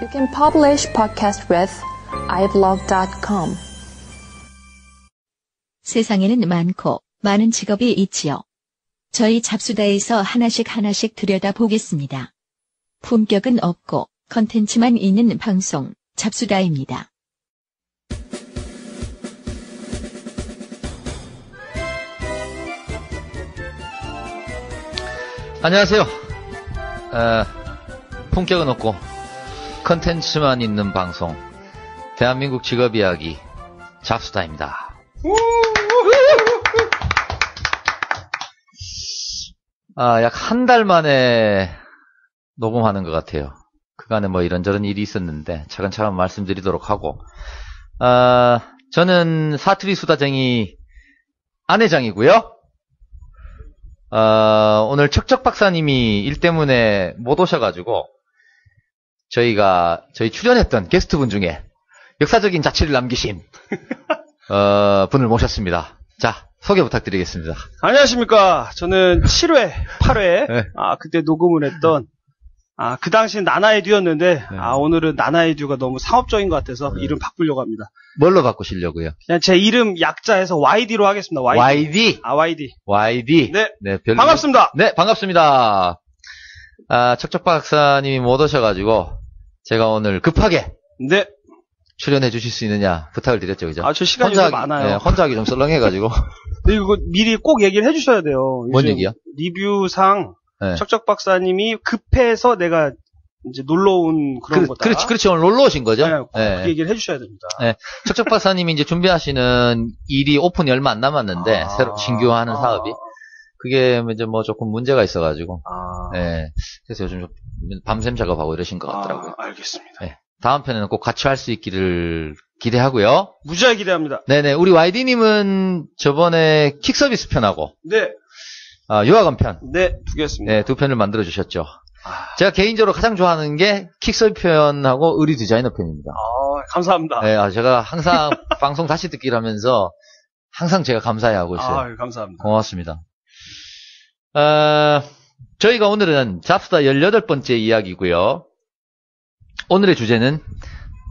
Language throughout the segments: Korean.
You can publish podcast with iblog.com. 세상에는 많은 직업이 있지요. 저희 잡수다에서 하나씩 들여다보겠습니다. 품격은 없고 컨텐츠만 있는 방송 잡수다입니다. 안녕하세요. 품격은 없고 컨텐츠만 있는 방송 대한민국 직업 이야기 잡수다입니다. 약 한 달 만에 녹음하는 것 같아요. 그간에 뭐 이런저런 일이 있었는데 차근차근 말씀드리도록 하고, 저는 사투리 수다쟁이 안회장이고요. 오늘 척척 박사님이 일 때문에 못 오셔가지고 저희 출연했던 게스트분 중에 역사적인 자취를 남기신 분을 모셨습니다. 자, 소개 부탁드리겠습니다. 안녕하십니까. 저는 7회, 8회, 네. 그때 녹음을 했던, 그 당시엔 나나에듀였는데, 네. 오늘은 나나에듀가 너무 상업적인 것 같아서 이름 바꾸려고 합니다. 뭘로 바꾸시려고요? 그냥 제 이름 약자해서 YD로 하겠습니다. YD. YD. YD. YD. 네. 별... 반갑습니다. 네, 반갑습니다. 척척 박사님이 못 오셔가지고 제가 오늘 급하게 네. 출연해 주실 수 있느냐 부탁을 드렸죠, 그죠? 저 시간이 좀 많아요. 네, 혼자 하기 좀 썰렁해가지고. 이거 미리 꼭 얘기를 해주셔야 돼요. 뭔 얘기야? 리뷰상 네. 척척 박사님이 급해서 내가 이제 놀러 온 그런 거다. 그렇지. 오늘 놀러 오신 거죠? 네, 꼭 네. 그 얘기를 해주셔야 됩니다. 네. 척척 박사님이 이제 준비하시는 일이 오픈이 얼마 안 남았는데, 새로 신규 하는 사업이. 그게 이제 뭐 조금 문제가 있어가지고. 네. 그래서 요즘 좀 밤샘 작업하고 이러신 것 같더라고요. 알겠습니다. 네. 다음 편에는 꼭 같이 할 수 있기를 기대하고요. 무지하게 기대합니다. 네네. 우리 YD님은 저번에 킥 서비스 편하고, 네. 유학원 편. 네, 두 개였습니다. 네, 두 편을 만들어 주셨죠. 제가 개인적으로 가장 좋아하는 게 킥 서비스 편하고 의리 디자이너 편입니다. 감사합니다. 네, 제가 항상 방송 다시 듣기를 하면서 항상 제가 감사해하고 있어요. 감사합니다. 고맙습니다. 저희가 오늘은 잡수다 18번째 이야기고요. 오늘의 주제는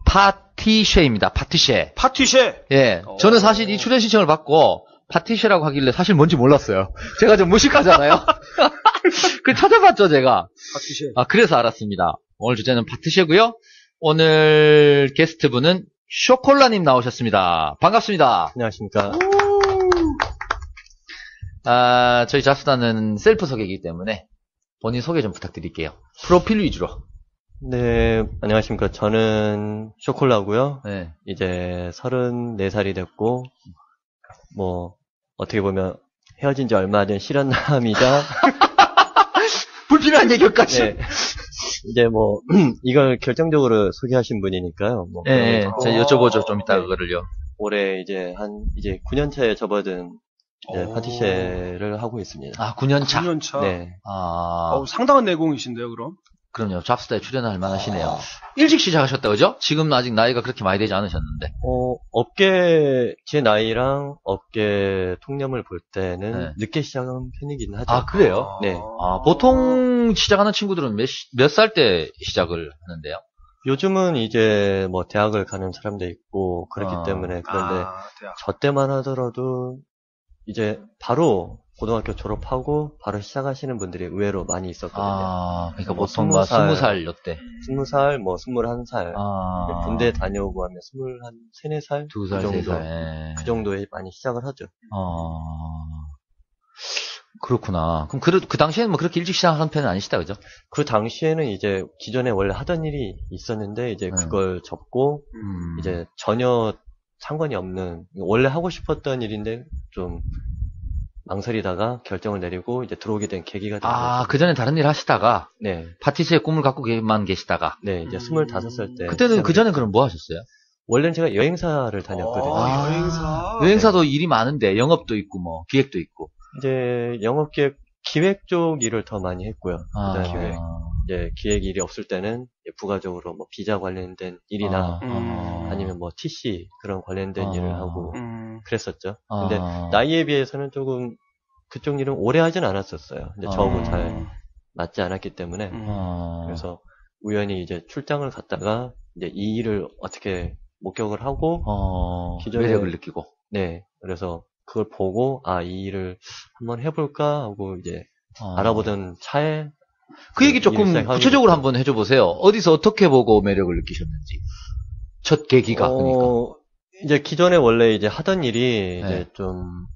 파티쉐입니다. 파티쉐. 파티쉐. 예, 저는 사실 이 출연 신청을 받고 파티쉐라고 하길래 사실 뭔지 몰랐어요. 제가 좀 무식하잖아요. 그 찾아봤죠, 제가. 파티쉐. 그래서 알았습니다. 오늘 주제는 파티쉐고요. 오늘 게스트분은 쇼콜라님 나오셨습니다. 반갑습니다. 안녕하십니까. 저희 잡수다는 셀프 소개이기 때문에 본인 소개 좀 부탁드릴게요. 프로필 위주로. 네, 안녕하십니까. 저는 쇼콜라고요. 네. 이제 34살이 됐고, 뭐 어떻게 보면 헤어진 지 얼마 된 실연남이자 불필요한 얘기까지. 네, 이제 뭐 이걸 결정적으로 소개하신 분이니까요. 뭐 네, 제가 여쭤보죠. 좀 이따 네. 그거를요. 올해 이제 9년 차에 접어든 파티쉐를 하고 있습니다. 9년 차. 9년 차. 네. 상당한 내공이신데요, 그럼? 그럼요. 잡스다에 출연할 만하시네요. 일찍 시작하셨다, 그죠? 지금 아직 나이가 그렇게 많이 되지 않으셨는데. 제 나이랑 업계 통념을 볼 때는 네. 늦게 시작한 편이긴 하죠. 그래요? 네. 보통 시작하는 친구들은 몇 살 때 시작을 하는데요? 요즘은 이제 뭐 대학을 가는 사람도 있고 그렇기 때문에 그런데 대학. 저 때만 하더라도 이제 바로 고등학교 졸업하고 바로 시작하시는 분들이 의외로 많이 있었거든요. 그러니까 뭐 보통 20살 요때. 20살, 뭐 21살. 군대 다녀오고 하면 23, 4살? 2살, 3살. 그 정도에 많이 시작을 하죠. 그렇구나. 그럼 그 당시에는 뭐 그렇게 일찍 시작하는 편은 아니시다, 그죠? 그 당시에는 이제 기존에 원래 하던 일이 있었는데 이제 그걸 접고 이제 전혀 상관이 없는 원래 하고 싶었던 일인데 좀 망설이다가 결정을 내리고 이제 들어오게 된 계기가 된 거죠. 그전에 다른 일 하시다가 네. 파티시의 꿈을 갖고만 계시다가 네, 이제 25살 때 그때는 그전에 그럼 뭐 하셨어요? 원래는 제가 여행사를 다녔거든요. 여행사도 일이 많은데 영업도 있고 뭐 기획도 있고. 이제 영업기획 기획 쪽 일을 더 많이 했고요. 그다음에 이제 기획 일이 없을 때는 부가적으로 뭐 비자 관련된 일이나 아니면 뭐 TC 그런 관련된 일을 하고 그랬었죠. 근데 나이에 비해서는 조금 그쪽 일은 오래 하진 않았었어요. 근데 저하고 잘 맞지 않았기 때문에 그래서 우연히 이제 출장을 갔다가 이제 이 일을 어떻게 목격을 하고 기존에 매력을 느끼고. 네. 그래서 그걸 보고 이 일을 한번 해볼까 하고 이제 알아보던 차에 그 얘기 조금 구체적으로 한번 해줘 보세요. 어디서 어떻게 보고 매력을 느끼셨는지. 첫 계기가 그러니까. 이제 기존에 원래 이제 하던 일이 이제 좀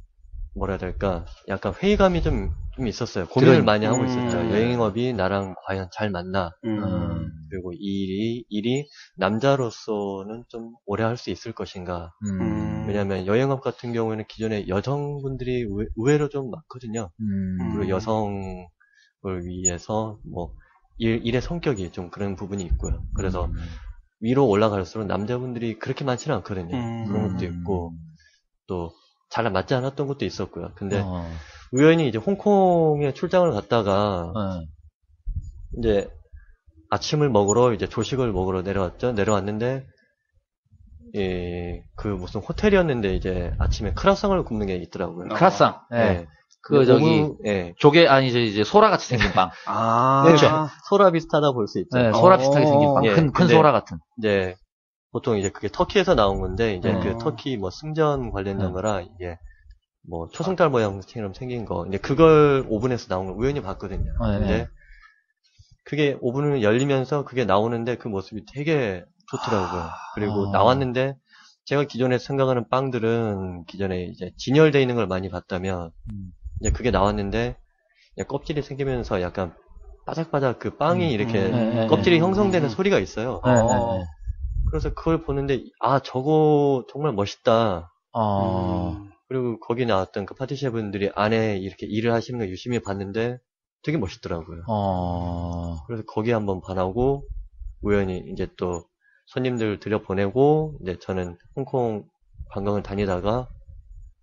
뭐라 해야 될까 약간 회의감이 좀 있었어요. 고민을 많이 하고 있었죠. 여행업이 나랑 과연 잘 맞나? 그리고 이 일이 남자로서는 좀 오래 할 수 있을 것인가? 왜냐하면 여행업 같은 경우에는 기존에 여성분들이 의외로 좀 많거든요. 그리고 여성을 위해서 뭐 일의 성격이 좀 그런 부분이 있고요. 그래서 위로 올라갈수록 남자분들이 그렇게 많지는 않거든요. 그런 것도 있고 또 잘 맞지 않았던 것도 있었고요. 근데 우연히 이제 홍콩에 출장을 갔다가 이제 아침을 먹으러 이제 조식을 먹으러 내려왔죠. 내려왔는데 그 무슨 호텔이었는데 이제 아침에 크라상을 굽는 게 있더라고요. 크라상. 네. 그 저기 조개 이제 소라 같이 생긴 빵. 그렇죠. 소라 비슷하다 볼 수 있죠. 네, 소라 비슷하게 생긴 빵. 큰 소라 같은. 이제 보통 이제 그게 터키에서 나온 건데 이제 그 터키 뭐 승전 관련된 거라 이게 뭐 초승달 모양처럼 생긴 거. 이제 그걸 오븐에서 나온 걸 우연히 봤거든요. 근데 그게 오븐을 열리면서 그게 나오는데 그 모습이 되게 좋더라고요. 그리고 나왔는데 제가 기존에 생각하는 빵들은 기존에 이제 진열되어 있는 걸 많이 봤다면 이제 그게 나왔는데 껍질이 생기면서 약간 바삭바삭 그 빵이 이렇게 껍질이 형성되는 소리가 있어요. 그래서 그걸 보는데 저거 정말 멋있다. 그리고 거기 나왔던 그 파티셰프분들이 안에 이렇게 일을 하시는 거 유심히 봤는데 되게 멋있더라고요. 그래서 거기 한번 반하고 우연히 이제 또 손님들 들여보내고 이제 저는 홍콩 관광을 다니다가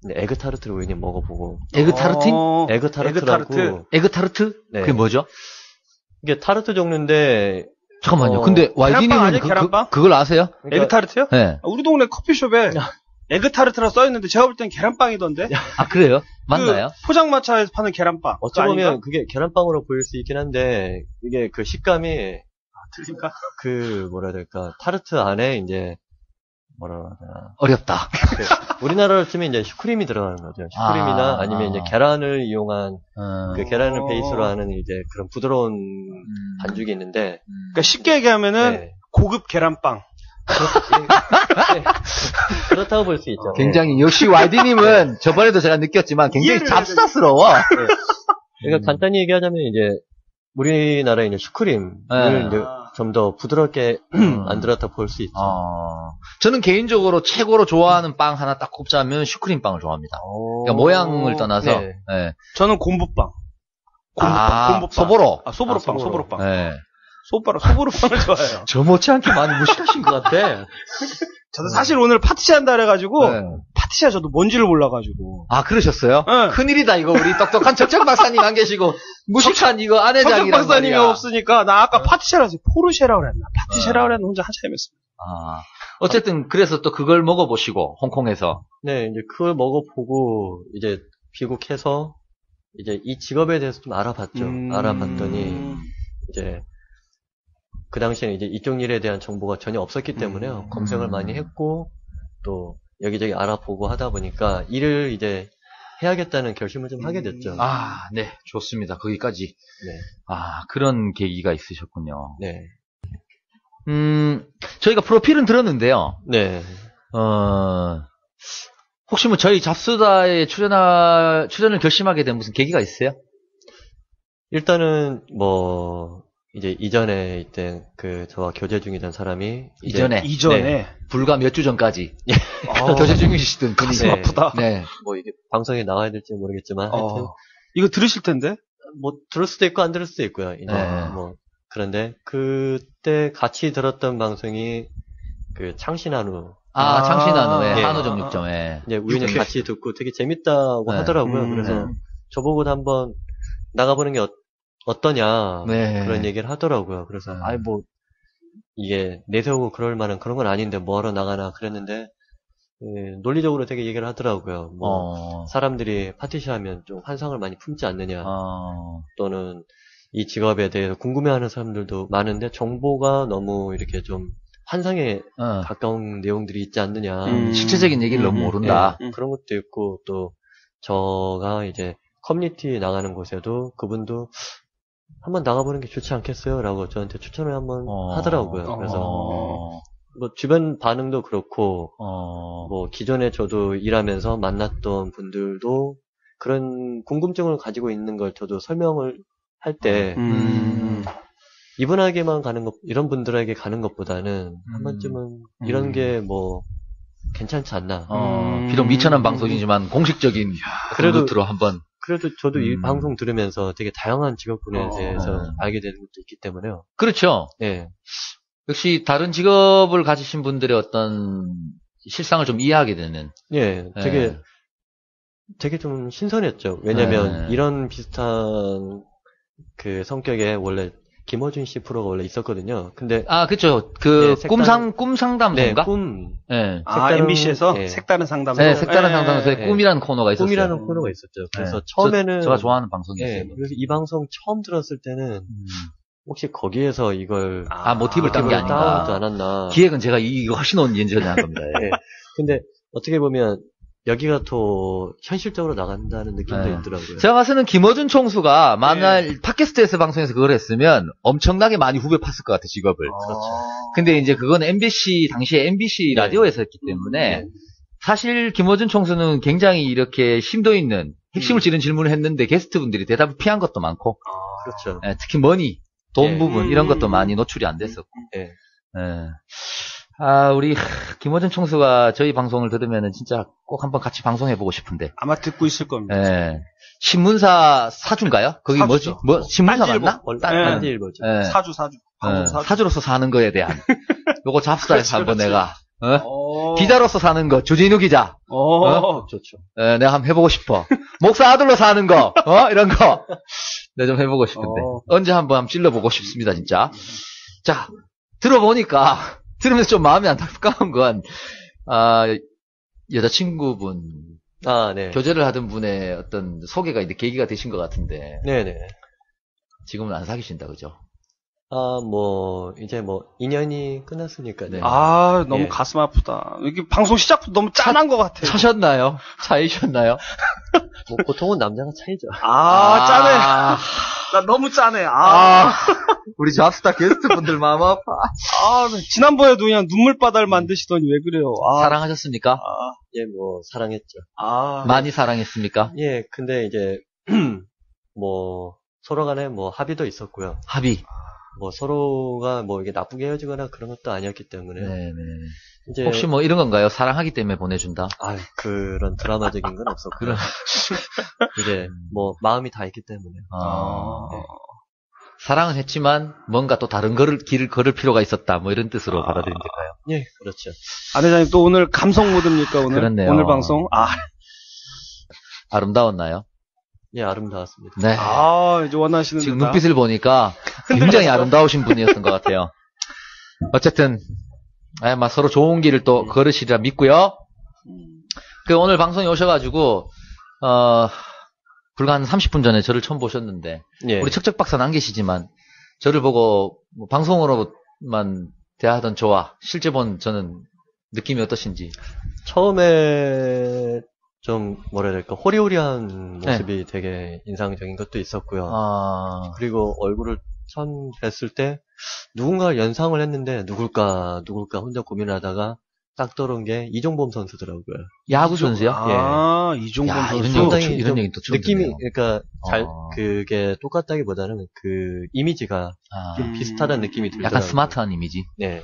에그타르트를 우연히 먹어보고. 에그타르틴? 에그타르트라고. 에그타르트? 네. 그게 뭐죠? 이게 타르트 종류인데. 잠깐만요. 근데 YD님은 그걸 아세요? 그러니까, 에그타르트요? 네. 우리 동네 커피숍에 에그타르트라 써있는데 제가 볼 땐 계란빵이던데? 그래요? 맞나요? 포장마차에서 파는 계란빵. 어쩌면 그게 계란빵으로 보일 수 있긴 한데 이게 그 식감이 틀린가? 그 뭐라 해야 될까 타르트 안에 이제 뭐라 해야 되나 어렵다. 우리나라로 치면 이제 슈크림이 들어가는 거죠. 슈크림이나 아니면 이제 계란을 이용한 그 계란을 베이스로 하는 이제 그런 부드러운 반죽이 있는데 그러니까 쉽게 얘기하면은 고급 계란빵. 그렇다고 볼 수 있죠. 굉장히 역시 YD님은 저번에도 제가 느꼈지만 굉장히 잡사스러워. 그러니까 간단히 얘기하자면 이제 우리나라의 이제 슈크림을 이제 좀 더 부드럽게 만들었다 볼 수 있죠. 저는 개인적으로 최고로 좋아하는 빵 하나 딱 꼽자면 슈크림빵을 좋아합니다. 그러니까 모양을 떠나서. 네. 저는 곰부빵. 소보로. 소보로빵. 네. 소보로빵을 좋아해요. 저 못지않게 많이 무식하신 것 같아. 저도 사실 오늘 파티시 한다 그래가지고 파티시가 저도 뭔지를 몰라가지고. 그러셨어요? 네. 큰일이다 이거. 우리 똑똑한 적적 박사님 안 계시고 무식한 이거 아내장이란 적적 박사님이 말이야. 없으니까 나 아까 파티시라서 포르쉐라고 그랬나 파티시라고 그랬나 혼자 한참 헤맸습니다. 어쨌든 그래서 또 그걸 먹어보시고 홍콩에서. 네, 이제 그걸 먹어보고 이제 귀국해서 이제 이 직업에 대해서 좀 알아봤죠. 알아봤더니 이제 그 당시에는 이제 이쪽 일에 대한 정보가 전혀 없었기 때문에 검색을 많이 했고 또 여기저기 알아보고 하다 보니까 일을 이제 해야겠다는 결심을 좀 하게 됐죠. 네, 좋습니다. 거기까지. 네. 그런 계기가 있으셨군요. 네. 저희가 프로필은 들었는데요. 네. 혹시 뭐 저희 잡수다에 출연을 결심하게 된 무슨 계기가 있어요? 일단은 뭐 이제 이전에 이때 그 저와 교제 중이던 사람이 이전에 네. 불과 몇 주 전까지 교제 중이시던 분이 가슴 아프다. 네. 뭐 이게 방송에 나와야 될지 모르겠지만 하여튼 이거 들으실 텐데 뭐 들을 수도 있고 안 들을 수도 있고요. 이제 뭐 그런데 그때 같이 들었던 방송이 그 창신한우 창신한우의 한우 정육점에 이제 우연히 같이 듣고 되게 재밌다고 하더라고요. 그래서 저보고 한번 나가보는 게 어떠냐 그런 얘기를 하더라고요. 그래서 뭐 이게 내세우고 그럴 만한 그런 건 아닌데 뭐하러 나가나 그랬는데 논리적으로 되게 얘기를 하더라고요. 뭐 사람들이 파티시하면 좀 환상을 많이 품지 않느냐 또는 이 직업에 대해서 궁금해하는 사람들도 많은데 정보가 너무 이렇게 좀 환상에 가까운 내용들이 있지 않느냐. 실체적인 얘기를 너무 모른다. 그런 것도 있고 또 저가 이제 커뮤니티 나가는 곳에도 그분도 한번 나가보는 게 좋지 않겠어요? 라고 저한테 추천을 한번 하더라고요. 그래서 뭐 주변 반응도 그렇고 뭐 기존에 저도 일하면서 만났던 분들도 그런 궁금증을 가지고 있는 걸 저도 설명을 할 때 이분에게만 가는 것, 이런 분들에게 가는 것보다는 한 번쯤은 이런 게 뭐 괜찮지 않나. 비록 미천한 방송이지만 공식적인 루트로 한번. 그래도 저도 이 방송 들으면서 되게 다양한 직업군에 대해서 알게 되는 것도 있기 때문에요. 그렇죠. 네. 역시 다른 직업을 가지신 분들의 어떤 실상을 좀 이해하게 되는. 예, 되게 좀 신선했죠. 왜냐면 이런 비슷한 그 성격의 원래 김어준 씨 프로가 원래 있었거든요. 근데 그렇죠. 꿈 상담소인가? MBC에서 색다른 상담소. 네, 색다른 상담소에 꿈이라는 코너가 있었어요. 꿈이라는 코너가 있었죠. 그래서 처음에는 제가 좋아하는 방송이었어요. 그래서 이 방송 처음 들었을 때는 혹시 거기에서 이걸 모티브를 딴 게 아닌가? 않았나? 기획은 제가 이거 훨씬 언제전에 한 겁니다. 네. 근데 어떻게 보면 여기가 더 현실적으로 나간다는 느낌도 있더라고요. 제가 봐서는 김어준 총수가 만약 팟캐스트에서 방송에서 그걸 했으면 엄청나게 많이 후배 팠을 것 같아요, 직업을. 그렇죠. 근데 이제 그건 당시에 MBC 라디오에서 했기 때문에 사실 김어준 총수는 굉장히 이렇게 심도 있는 핵심을 찌른 질문을 했는데 게스트분들이 대답을 피한 것도 많고. 그렇죠. 특히 돈 부분 이런 것도 많이 노출이 안 됐었고. 우리 김어준 총수가 저희 방송을 들으면은 진짜 꼭 한번 같이 방송해보고 싶은데. 아마 듣고 있을 겁니다. 신문사 사주인가요? 거기 사주죠. 신문사 맞나? 딴지일보죠. 사주. 사주로서 사는 거에 대한. 요거 잡사에서 한번 내가, 기자로서 사는 거, 주진우 기자. 좋죠. 내가 한번 해보고 싶어. 목사 아들로 사는 거, 이런 거. 내가 좀 해보고 싶은데. 언제 한번 찔러보고 싶습니다, 진짜. 자, 들으면서 좀 마음이 안타까운 건, 여자친구분, 네. 교제를 하던 분의 어떤 소개가 이제 계기가 되신 것 같은데. 네네. 지금은 안 사귀신다, 그죠? 이제 인연이 끝났으니까. 네. 너무 가슴 아프다. 이게 방송 시작부터 너무 짠한 것 같아요. 차셨나요? 차이셨나요? 보통은 남자가 차이죠. 짜네. 나 너무 짜네. 우리 잡스타 게스트분들 마음 아파. 지난번에도 그냥 눈물바다를 만드시더니 왜 그래요? 사랑하셨습니까? 예, 사랑했죠. 많이 사랑했습니까? 예, 근데 이제, 서로 간에 합의도 있었고요. 합의. 서로가 이게 나쁘게 헤어지거나 그런 것도 아니었기 때문에. 네네. 이제 혹시 이런 건가요? 사랑하기 때문에 보내준다? 그런 드라마적인 건 없었고요. 이제, 마음이 다 있기 때문에. 네. 사랑은 했지만, 뭔가 또 다른 길을 걸을 필요가 있었다. 이런 뜻으로 받아들이면 될까요? 예, 그렇죠. 회장님 또 오늘 감성 모드입니까, 오늘? 그렇네요. 오늘 방송? 아름다웠나요? 예, 아름다웠습니다. 네. 이제 원하시는 지금 눈빛을 보니까 굉장히 아름다우신 분이었던 것 같아요. 어쨌든, 서로 좋은 길을 또 걸으시리라 믿고요. 오늘 방송에 오셔가지고, 불과 한 30분 전에 저를 처음 보셨는데, 우리 척척 박사는 안 계시지만, 저를 보고 방송으로만 대하던 저와 실제 본 저는 느낌이 어떠신지. 처음에 좀 호리호리한 모습이 되게 인상적인 것도 있었고요. 그리고 얼굴을 처음 뵀을 때 누군가 연상을 했는데 누굴까 혼자 고민하다가 딱 떠오른 게 이종범 선수더라고요. 야구 선수요? 예. 이종범 선수. 이런 얘기 또 처음 느낌이 듣네요. 그러니까 그게 똑같다기보다는 그 이미지가 좀 비슷하다는 느낌이 들더라고요. 약간 스마트한 이미지. 네.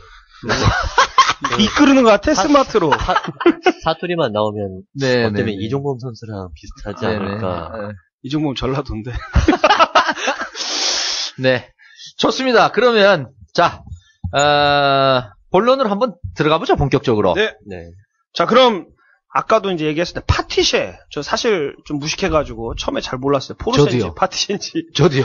이끌는 것 같아, 스마트로. 사투리만 나오면 어쩌면 이종범 선수랑 비슷하지 않을까. 이종범 전라도인데. 네. 좋습니다. 그러면 본론으로 한번 들어가보죠, 본격적으로. 네. 자, 그럼 아까도 이제 얘기했을 때 파티쉐. 저 사실 좀 무식해가지고 처음에 잘 몰랐어요. 포르쉐인지 파티쉐인지. 저도요.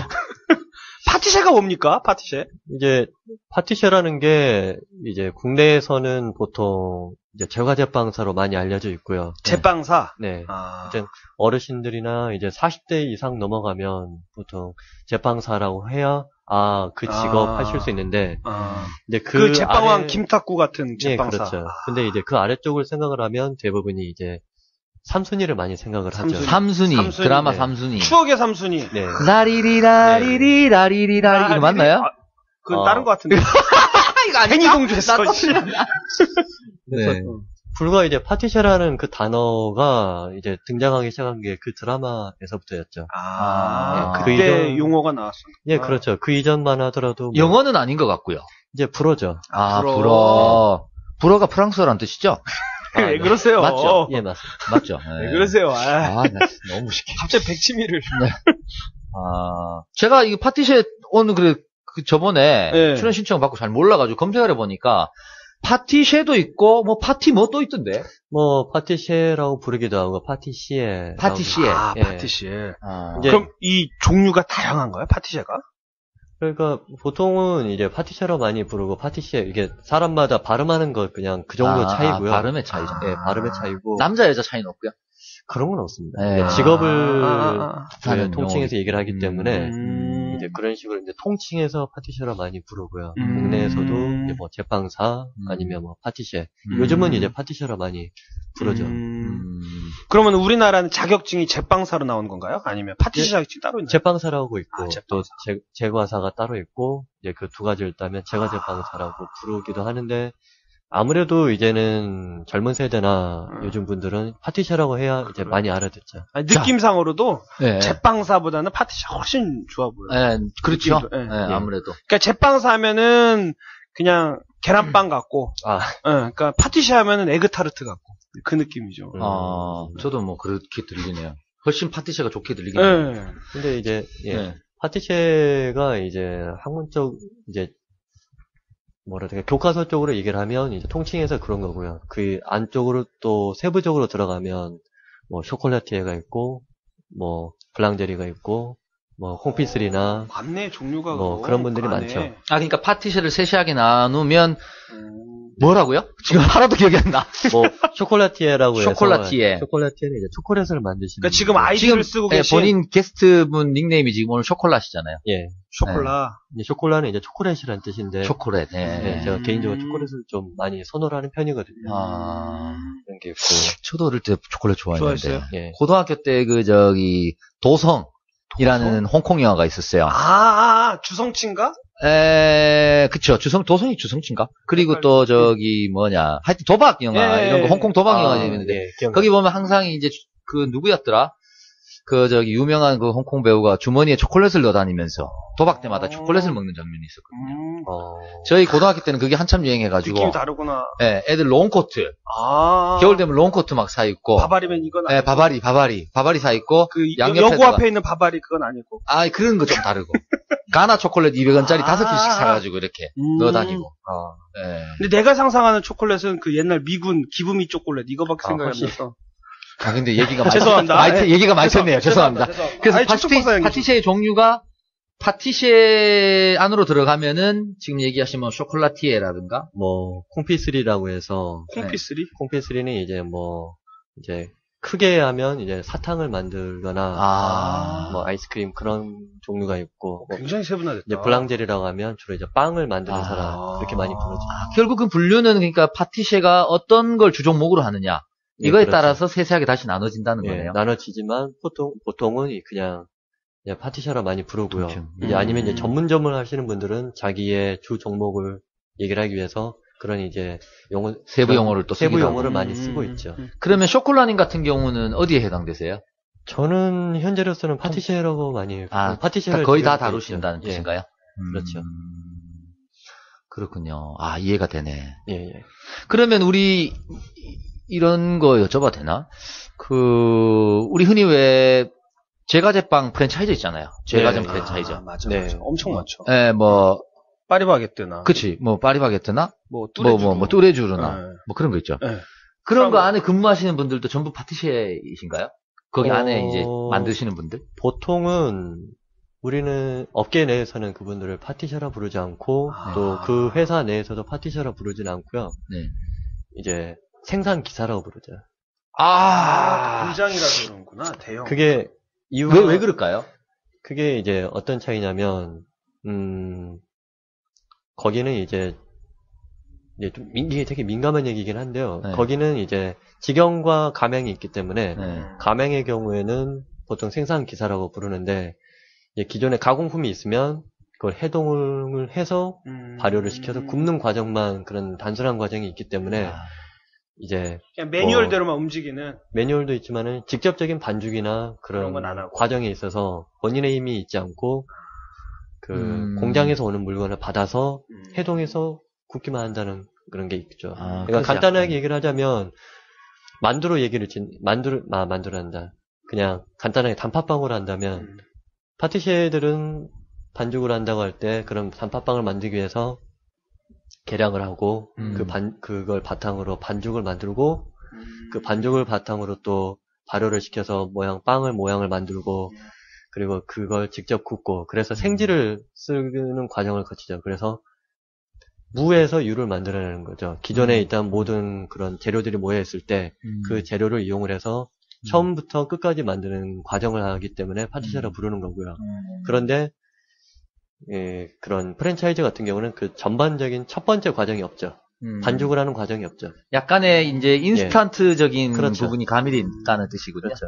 파티쉐가 뭡니까? 파티쉐? 이제 파티쉐라는 게 이제 국내에서는 보통 이제 제과제빵사로 많이 알려져 있고요. 제빵사? 네. 이제 어르신들이나 이제 40대 이상 넘어가면 보통 제빵사라고 해야 그 직업 하실 수 있는데 이제 그 제빵왕 김탁구 같은 제빵사. 네, 그렇죠. 근데 이제 그 아래쪽을 생각을 하면 대부분이 이제 삼순이를 많이 생각을 하죠. 삼순이. 드라마 네. 삼순이. 추억의 삼순이. 네. 라리리 이거 맞나요? 그건 다른 것 같은데. 이거 아니야? 애니공주 했어. 네. 불과 이제 파티셰라는 그 단어가 이제 등장하기 시작한 게 그 드라마에서부터였죠. 그때 용어가 나왔어. 예, 그렇죠. 그 이전만 하더라도. 영어는 아닌 것 같고요. 이제 불어죠. 불어. 불어가 프랑스어란 뜻이죠? 왜 그러세요? 맞죠? 예, 맞습니다. 맞죠? 왜 그러세요? 나 너무 무식해. 갑자기 백치미를. 네. 제가 이 파티셰 오늘 저번에 출연 신청 받고 잘 몰라가지고 검색을 해보니까 파티셰도 있고 뭐 파티 뭐 또 있던데. 뭐 파티셰라고 부르기도 하고 파티시에. 파티시에. 예. 파티시에. 그럼 이 종류가 다양한가요? 파티셰가? 그러니까 보통은 이제 파티셰로 많이 부르고 파티시에 이게 사람마다 발음하는 거 그냥 그 정도 차이고요. 발음의 차이죠. 네, 발음의 차이고. 남자 여자 차이는 없고요. 그런 건 없습니다. 네. 직업을 통칭해서 얘기를 하기 때문에 이제 그런 식으로 이제 통칭해서 파티셰로 많이 부르고요. 국내에서도 이제 뭐 제빵사 아니면 뭐 파티셰. 요즘은 이제 파티셰로 많이 부르죠. 그러면 우리나라는 자격증이 제빵사로 나오는 건가요? 아니면 파티셰 자격증이 따로 있나요? 제빵사라고 있고 또 제과사가 따로 있고 이제 그 두 가지를 따면 제과제빵사라고 부르기도 하는데. 아무래도 이제는 젊은 세대나 요즘 분들은 파티셰라고 해야 이제 많이 알아듣죠. 느낌상으로도 제빵사보다는 파티셰가 훨씬 좋아 보여요. 네, 그렇죠. 아무래도. 그러니까 제빵사 하면은 그냥 계란빵 같고, 그러니까 파티셰 하면은 에그타르트 같고 그 느낌이죠. 저도 뭐 그렇게 들리네요. 훨씬 파티셰가 좋게 들리겠네요. 근데 이제 파티셰가 이제 학문적 이제 뭐라 해야 교과서 쪽으로 얘기를 하면 이제 통칭해서 그런 거고요. 그 안쪽으로 또 세부적으로 들어가면 뭐 쇼콜라티에가 있고 뭐 블랑제리가 있고 뭐 콩피스리나 많네 종류가 뭐 그런 분들이 많죠. 그러니까 파티셰를 세세하게 나누면 뭐라고요? 지금 하나도 기억이 안 나. 뭐 쇼콜라티에라고 해서 쇼콜라티에. 쇼콜라티에는 이제 초콜릿을 만드시는. 그러니까 지금 아이디를 쓰고 계신 본인 게스트분 닉네임이 지금 오늘 쇼콜라시잖아요. 예. 쇼콜라. 이제 쇼콜라는 이제 초콜릿이라는 뜻인데. 초콜릿. 제가 개인적으로 초콜릿을 좀 많이 선호를 하는 편이거든요. 그런 게 있고. 저도 어릴 때 초콜릿 좋아했는데. 좋아했어요? 예. 고등학교 때 도성이라는 홍콩 영화가 있었어요. 주성치인가? 그쵸. 도성이 주성치인가? 그리고 또 하여튼 도박 영화, 이런 거, 홍콩 도박 영화 있는데, 거기 보면 항상 이제, 누구였더라? 유명한 홍콩 배우가 주머니에 초콜릿을 넣어 다니면서, 도박 때마다 초콜릿을 먹는 장면이 있었거든요. 저희 고등학교 때는 그게 한참 유행해가지고. 느낌이 다르구나. 애들 롱코트. 겨울 되면 롱코트 막 사입고. 바바리면 이건 아니고. 바바리 사입고. 여고 앞에 있는 바바리 그건 아니고. 그런 거 좀 다르고. 가나 초콜릿 200원짜리 5개씩 사가지고 이렇게 넣어 다니고. 근데 내가 상상하는 초콜릿은 그 옛날 미군 기부미 초콜릿 이거밖에 생각이 안 나서. 근데 얘기가 죄송합니다. 얘기가 많겠네요. 죄송합니다. 그래서 파티셰의 종류가 파티셰 안으로 들어가면은 지금 얘기하신 뭐 쇼콜라티에라든가 뭐 콩피스리라고 해서 콩피스리는 이제 크게 하면 이제 사탕을 만들거나 뭐 아이스크림 그런 종류가 있고 굉장히 세분화됐다. 이제 블랑제리라고 하면 주로 이제 빵을 만드는 사람 그렇게 많이 부르죠. 결국 그 분류는 그러니까 파티셰가 어떤 걸 주종목으로 하느냐 이거에 따라서 세세하게 다시 나눠진다는 거네요. 나눠지지만 보통은 그냥 파티셰라 많이 부르고요. 이제 아니면 이제 전문점을 하시는 분들은 자기의 주 종목을 얘기를 하기 위해서 그런 이제 세부 용어를 또 세부 용어를 많이 쓰고 있죠. 그러면 쇼콜라님 같은 경우는 어디에 해당되세요? 저는 현재로서는 파티셰라고 많이 파티셰를 거의 다 다루신다는 뜻인가요? 그렇죠. 그렇군요. 이해가 되네. 예. 그러면 우리 이런 거 여쭤봐도 되나? 우리 흔히 왜 제과제빵 프랜차이즈 있잖아요. 제과점 프랜차이즈. 맞아. 엄청 많죠. 파리바게뜨나. 그치. 파리바게뜨나? 뚜레쥬르나. 뚜레쥬르나. 그런 거 있죠. 그런 거 안에 근무하시는 분들도 전부 파티셰이신가요? 거기 안에 이제 만드시는 분들? 보통은 우리는 업계 내에서는 그분들을 파티셰라 부르지 않고 또 그 회사 내에서도 파티셰라 부르진 않고요. 네. 이제 생산 기사라고 부르죠. 공장이라서 그런구나, 대형. 그게 이유가 왜 그럴까요? 그게 이제 어떤 차이냐면 거기는 이제 좀 이게 되게 민감한 얘기긴 한데요. 네. 거기는 이제 직영과 가맹이 있기 때문에 네. 가맹의 경우에는 보통 생산 기사라고 부르는데 이제 기존에 가공품이 있으면 그걸 해동을 해서 발효를 시켜서 굽는 과정만 그런 단순한 과정이 있기 때문에 이제 그냥 매뉴얼대로만 움직이는 매뉴얼도 있지만은 직접적인 반죽이나 그런 건 안 하고. 과정에 있어서 본인의 힘이 있지 않고 그 공장에서 오는 물건을 받아서 해동해서 굽기만 한다는 그런 게 있죠. 그러니까 간단하게 얘기를 하자면 만두란다. 그냥 간단하게 단팥빵으로 한다면 파티시에들은 반죽을 한다고 할 때 그런 단팥빵을 만들기 위해서 계량을 하고 그걸 바탕으로 반죽을 만들고 그 반죽을 바탕으로 또 발효를 시켜서 빵을 모양을 만들고 그리고 그걸 직접 굽고 그래서 생지를 쓰는 과정을 거치죠. 그래서 무에서 유를 만들어내는 거죠. 기존에 있던 모든 그런 재료들이 모여있을 때 그 재료를 이용을 해서 처음부터 끝까지 만드는 과정을 하기 때문에 파티시에라 부르는 거고요. 그런데 그런 프랜차이즈 같은 경우는 그 전반적인 첫 번째 과정이 없죠. 반죽을 하는 과정이 없죠. 약간의 이제 인스턴트적인 그렇죠. 부분이 가미돼 있다는 뜻이군요. 그렇죠.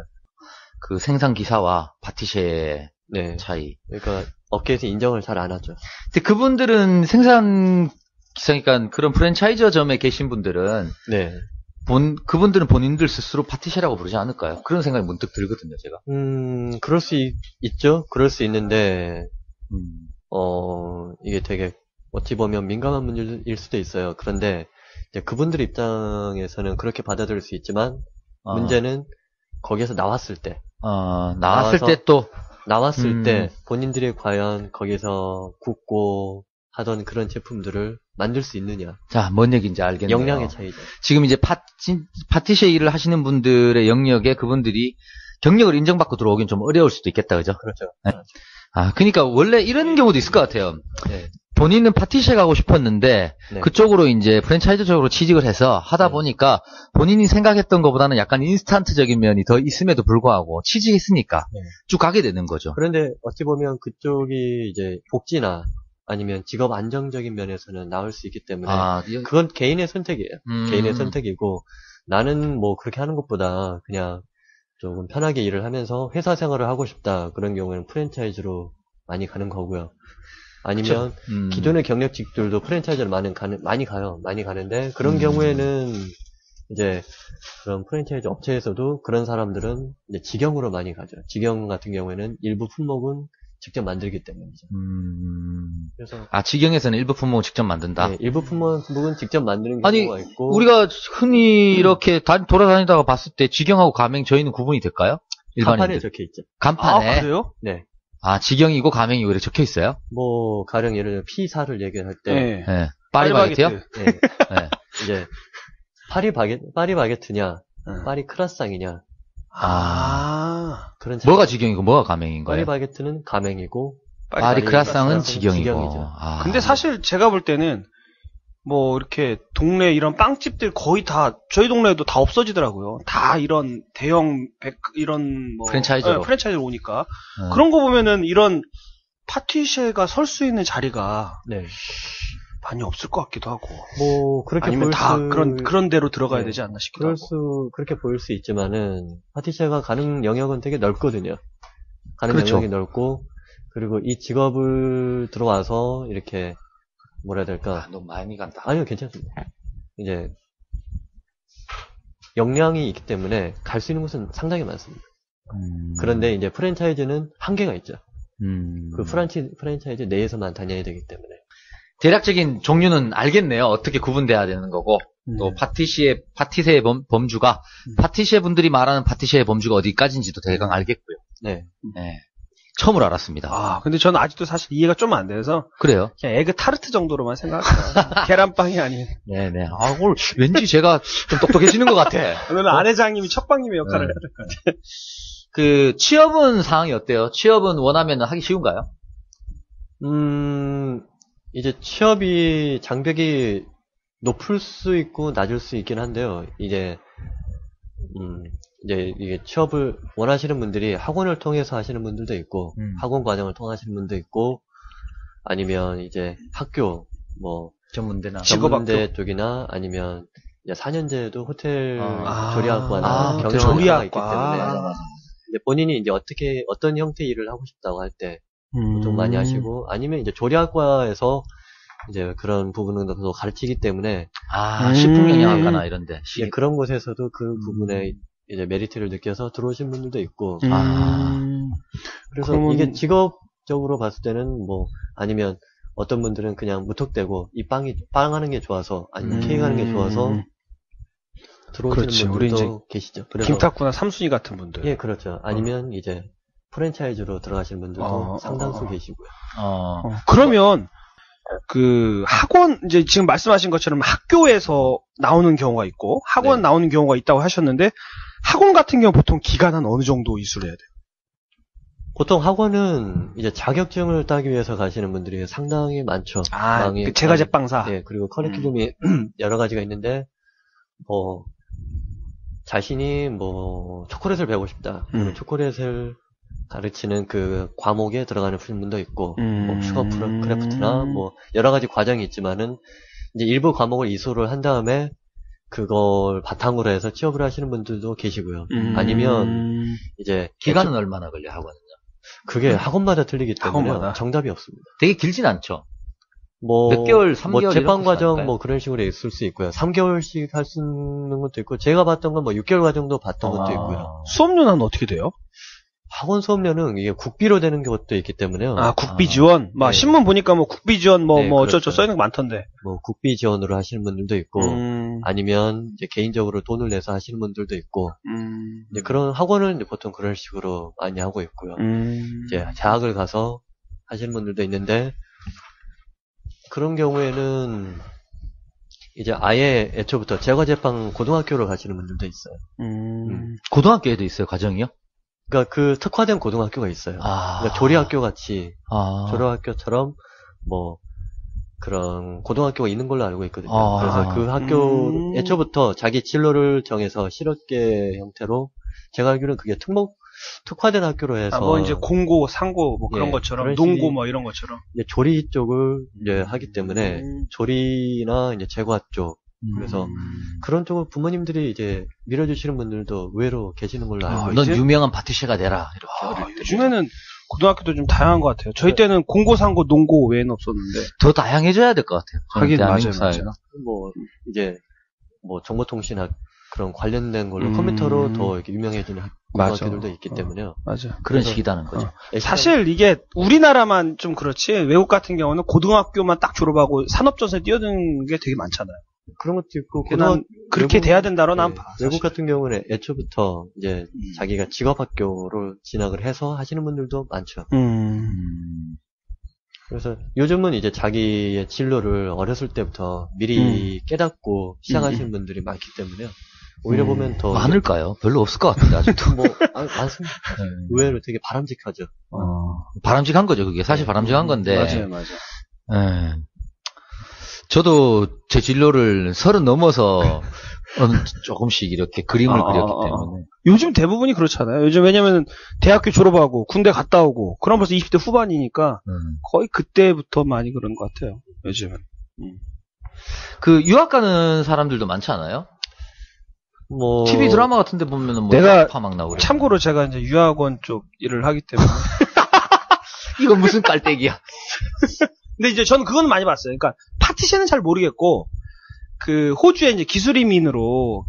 그 생산 기사와 파티시에 차이. 그러니까 업계에서 인정을 잘 안 하죠. 근데 그분들은 생산 기사니까 그런 프랜차이저점에 계신 분들은 그분들은 본인들 스스로 파티시에라고 부르지 않을까요? 그런 생각이 문득 들거든요, 제가. 그럴 수 있죠. 그럴 수 있는데 이게 되게 어찌 보면 민감한 문제일 수도 있어요. 그런데 이제 그분들 입장에서는 그렇게 받아들일 수 있지만 문제는 거기에서 나왔을 때 나왔을 때 본인들이 과연 거기서 굽고 하던 그런 제품들을 만들 수 있느냐. 자, 뭔 얘기인지 알겠네요. 역량의 차이죠. 지금 이제 파티시에 일을 하시는 분들의 영역에 그분들이 경력을 인정받고 들어오긴 좀 어려울 수도 있겠다, 그죠? 그렇죠. 네. 그러니까 원래 이런 경우도 있을 것 같아요. 본인은 파티시에 가고 싶었는데 그쪽으로 이제 프랜차이즈 쪽으로 취직을 해서 하다 보니까 본인이 생각했던 것보다는 약간 인스턴트적인 면이 더 있음에도 불구하고 취직했으니까 쭉 가게 되는 거죠. 그런데 어찌 보면 그쪽이 이제 복지나 아니면 직업 안정적인 면에서는 나을 수 있기 때문에 그건 개인의 선택이에요. 개인의 선택이고 나는 뭐 그렇게 하는 것보다 그냥 조금 편하게 일을 하면서 회사 생활을 하고 싶다. 그런 경우에는 프랜차이즈로 많이 가는 거고요. 아니면 기존의 경력직들도 프랜차이즈를 많이 가요. 많이 가는데 그런 경우에는 이제 그런 프랜차이즈 업체에서도 그런 사람들은 이제 직영으로 많이 가죠. 직영 같은 경우에는 일부 품목은 직접 만들기 때문이죠. 그래서 직영에서는 일부 품목을 직접 만든다? 네, 일부 품목은 직접 만드는 경우가 있고. 우리가 흔히 이렇게 돌아다니다가 봤을 때 직영하고 가맹 저희는 구분이 될까요? 간판에 적혀 있죠. 간판에? 그래요? 네. 직영이고 가맹이고 이렇게 적혀 있어요? 뭐 가령 예를 들어 P4를 얘기할 때 파리바게트요? 이제 파리바게트냐 파리 크라상이냐 그런 차이. 뭐가 직영이고 뭐가 가맹인 거예요? 파리바게트는 가맹이고 파리 크라상은 직영이고. 근데 사실 제가 볼 때는 뭐 이렇게 동네 이런 빵집들 거의 다 저희 동네에도 다 없어지더라고요. 다 이런 대형 이런 뭐 프랜차이즈로 오니까 그런 거 보면은 이런 파티시에가 설 수 있는 자리가 많이 없을 것 같기도 하고. 뭐 그렇게 아니면 다 그런 데로 들어가야 되지 않나 싶기도 하고. 그렇게 보일 수 있지만은 파티시에가 가는 영역은 되게 넓거든요. 가는 그렇죠. 영역이 넓고 그리고 이 직업을 들어와서 이렇게 뭐라 해야 될까? 너무 많이 간다. 아니요, 괜찮습니다. 이제 역량이 있기 때문에 갈 수 있는 곳은 상당히 많습니다. 그런데 이제 프랜차이즈는 한계가 있죠. 그 프랜차이즈 내에서만 다녀야 되기 때문에. 대략적인 종류는 알겠네요. 어떻게 구분돼야 되는 거고. 또 파티시에 범주가 파티시에 분들이 말하는 파티시에 범주가 어디까지인지도 대강 알겠고요. 네. 처음으로 알았습니다. 근데 저는 아직도 사실 이해가 좀 안 돼서. 그래요? 그냥 에그 타르트 정도로만 생각해요. 계란빵이 아닌. 네네. 오늘 왠지 제가 좀 똑똑해지는 것 같아. 오늘은 안회장님이 첫방님의 역할을 해야 될 것 같아. 그, 취업은 상황이 어때요? 취업은 원하면 하기 쉬운가요? 이제 취업이 장벽이 높을 수 있고 낮을 수 있긴 한데요. 이제 이게 취업을 원하시는 분들이 학원을 통해서 하시는 분들도 있고, 학원 과정을 통하시는 분도 있고, 아니면 이제 학교, 뭐, 전문대 쪽이나 아니면 이제 4년제도 호텔 조리학과나 경영학과가 있기 때문에, 이제 본인이 이제 어떤 형태의 일을 하고 싶다고 할 때, 보통 많이 하시고, 아니면 이제 조리학과에서 이제 그런 부분은 더 가르치기 때문에, 식품영양학과나 이런데. 그런 곳에서도 그 부분에 이제 메리트를 느껴서 들어오신 분들도 있고, 그래서 그러면... 이게 직업적으로 봤을 때는 뭐, 아니면 어떤 분들은 그냥 무턱대고 이 빵 하는 게 좋아서, 아니면 케이크 하는 게 좋아서 들어오시는 분들도 계시죠. 그래서 김탁구나 삼순이 같은 분들. 예, 그렇죠. 아니면 이제 프랜차이즈로 들어가시는 분들도 상당수 계시고요. 그러면 그 학원 이제 지금 말씀하신 것처럼 학교에서 나오는 경우가 있고 학원 나오는 경우가 있다고 하셨는데 학원 같은 경우 보통 기간은 어느 정도 이수를 해야 돼요? 보통 학원은 이제 자격증을 따기 위해서 가시는 분들이 상당히 많죠. 그 제과제빵사. 네, 그리고 커리큘럼이 여러 가지가 있는데, 뭐, 자신이 뭐, 초콜릿을 배우고 싶다. 초콜릿을 가르치는 그 과목에 들어가는 분도 있고, 뭐, 슈거 크래프트나 뭐, 여러 가지 과정이 있지만은, 이제 일부 과목을 이수를 한 다음에, 그걸 바탕으로 해서 취업을 하시는 분들도 계시고요. 아니면, 이제. 기간은 얼마나 걸려, 학원은요? 그게 학원마다 틀리기 때문에 정답이 없습니다. 되게 길진 않죠. 뭐 몇 개월, 3개월 뭐 재판 과정 뭐 그런 식으로 있을 수 있고요. 3개월씩 할 수 있는 것도 있고 제가 봤던 건 뭐 6개월 과정도 봤던 것도 있고요. 수업료는 어떻게 돼요? 학원 수업료는 이게 국비로 되는 것도 있기 때문에요. 국비 지원. 막 신문 보니까 뭐 국비 지원 그렇죠. 어쩌고 써 있는 거 많던데. 뭐 국비 지원으로 하시는 분들도 있고 아니면 이제 개인적으로 돈을 내서 하시는 분들도 있고 이제 그런 학원은 이제 보통 그런 식으로 많이 하고 있고요. 이제 대학을 가서 하시는 분들도 있는데 그런 경우에는 이제 아예 애초부터 제과제빵 고등학교를 가시는 분들도 있어요. 고등학교에도 있어요, 과정이요? 그러니까 그 특화된 고등학교가 있어요. 그러니까 조리학교 같이 조리학교처럼 뭐 그런 고등학교가 있는 걸로 알고 있거든요. 그래서 그 학교 애초부터 자기 진로를 정해서 실업계 형태로 제가 알기로는 그게 특화된 학교로 해서 뭐 이제 공고, 상고 뭐 그런 것처럼 농고 뭐 이런 것처럼 이제 조리 쪽을 이제 하기 때문에 조리나 이제 제과 쪽 그래서 그런 쪽을 부모님들이 이제 밀어주시는 분들도 의외로 계시는 걸로 알고 있어요. 넌 유명한 파티시가 되라 이렇게. 요즘에는 고등학교도 좀 다양한 것 같아요. 저희 때는 공고, 상고, 농고 외에는 없었는데 더 다양해져야 될 것 같아요. 하긴 맞아요. 뭐 이제 뭐 정보통신학 그런 관련된 걸로 컴퓨터로 더 이렇게 유명해지는 고등학교들도 있기 때문에요. 맞아. 그런 식이다는 거죠. 사실 이게 우리나라만 좀 그렇지 외국 같은 경우는 고등학교만 딱 졸업하고 산업전선에 뛰어드는 게 되게 많잖아요. 그런 것도 있고 그렇게 돼야 된다로 난 봐. 외국 같은 경우는 애초부터 이제 자기가 직업학교로 진학을 해서 하시는 분들도 많죠. 그래서 요즘은 이제 자기의 진로를 어렸을 때부터 미리 깨닫고 시작하시는 분들이 많기 때문에요. 오히려 보면 더 많을까요? 별로 없을 것 같은데 아직도. 많습니다. 의외로 되게 바람직하죠. 바람직한 거죠, 그게. 사실 바람직한 건데. 맞아요. 저도 제 진로를 30 넘어서 조금씩 이렇게 그림을 그렸기 때문에. 요즘 대부분이 그렇잖아요. 요즘 왜냐면 대학교 졸업하고 군대 갔다 오고 그럼 벌써 20대 후반이니까 거의 그때부터 많이 그런 것 같아요. 요즘은. 그 유학 가는 사람들도 많지 않아요? 뭐 TV 드라마 같은 데 보면은 뭐 내가 막 나오고. 참고로 제가 이제 유학원 쪽 일을 하기 때문에 이거 무슨 깔때기야. 근데 이제 저는 그건 많이 봤어요. 그러니까 파티션은 잘 모르겠고 그 호주에 이제 기술이민으로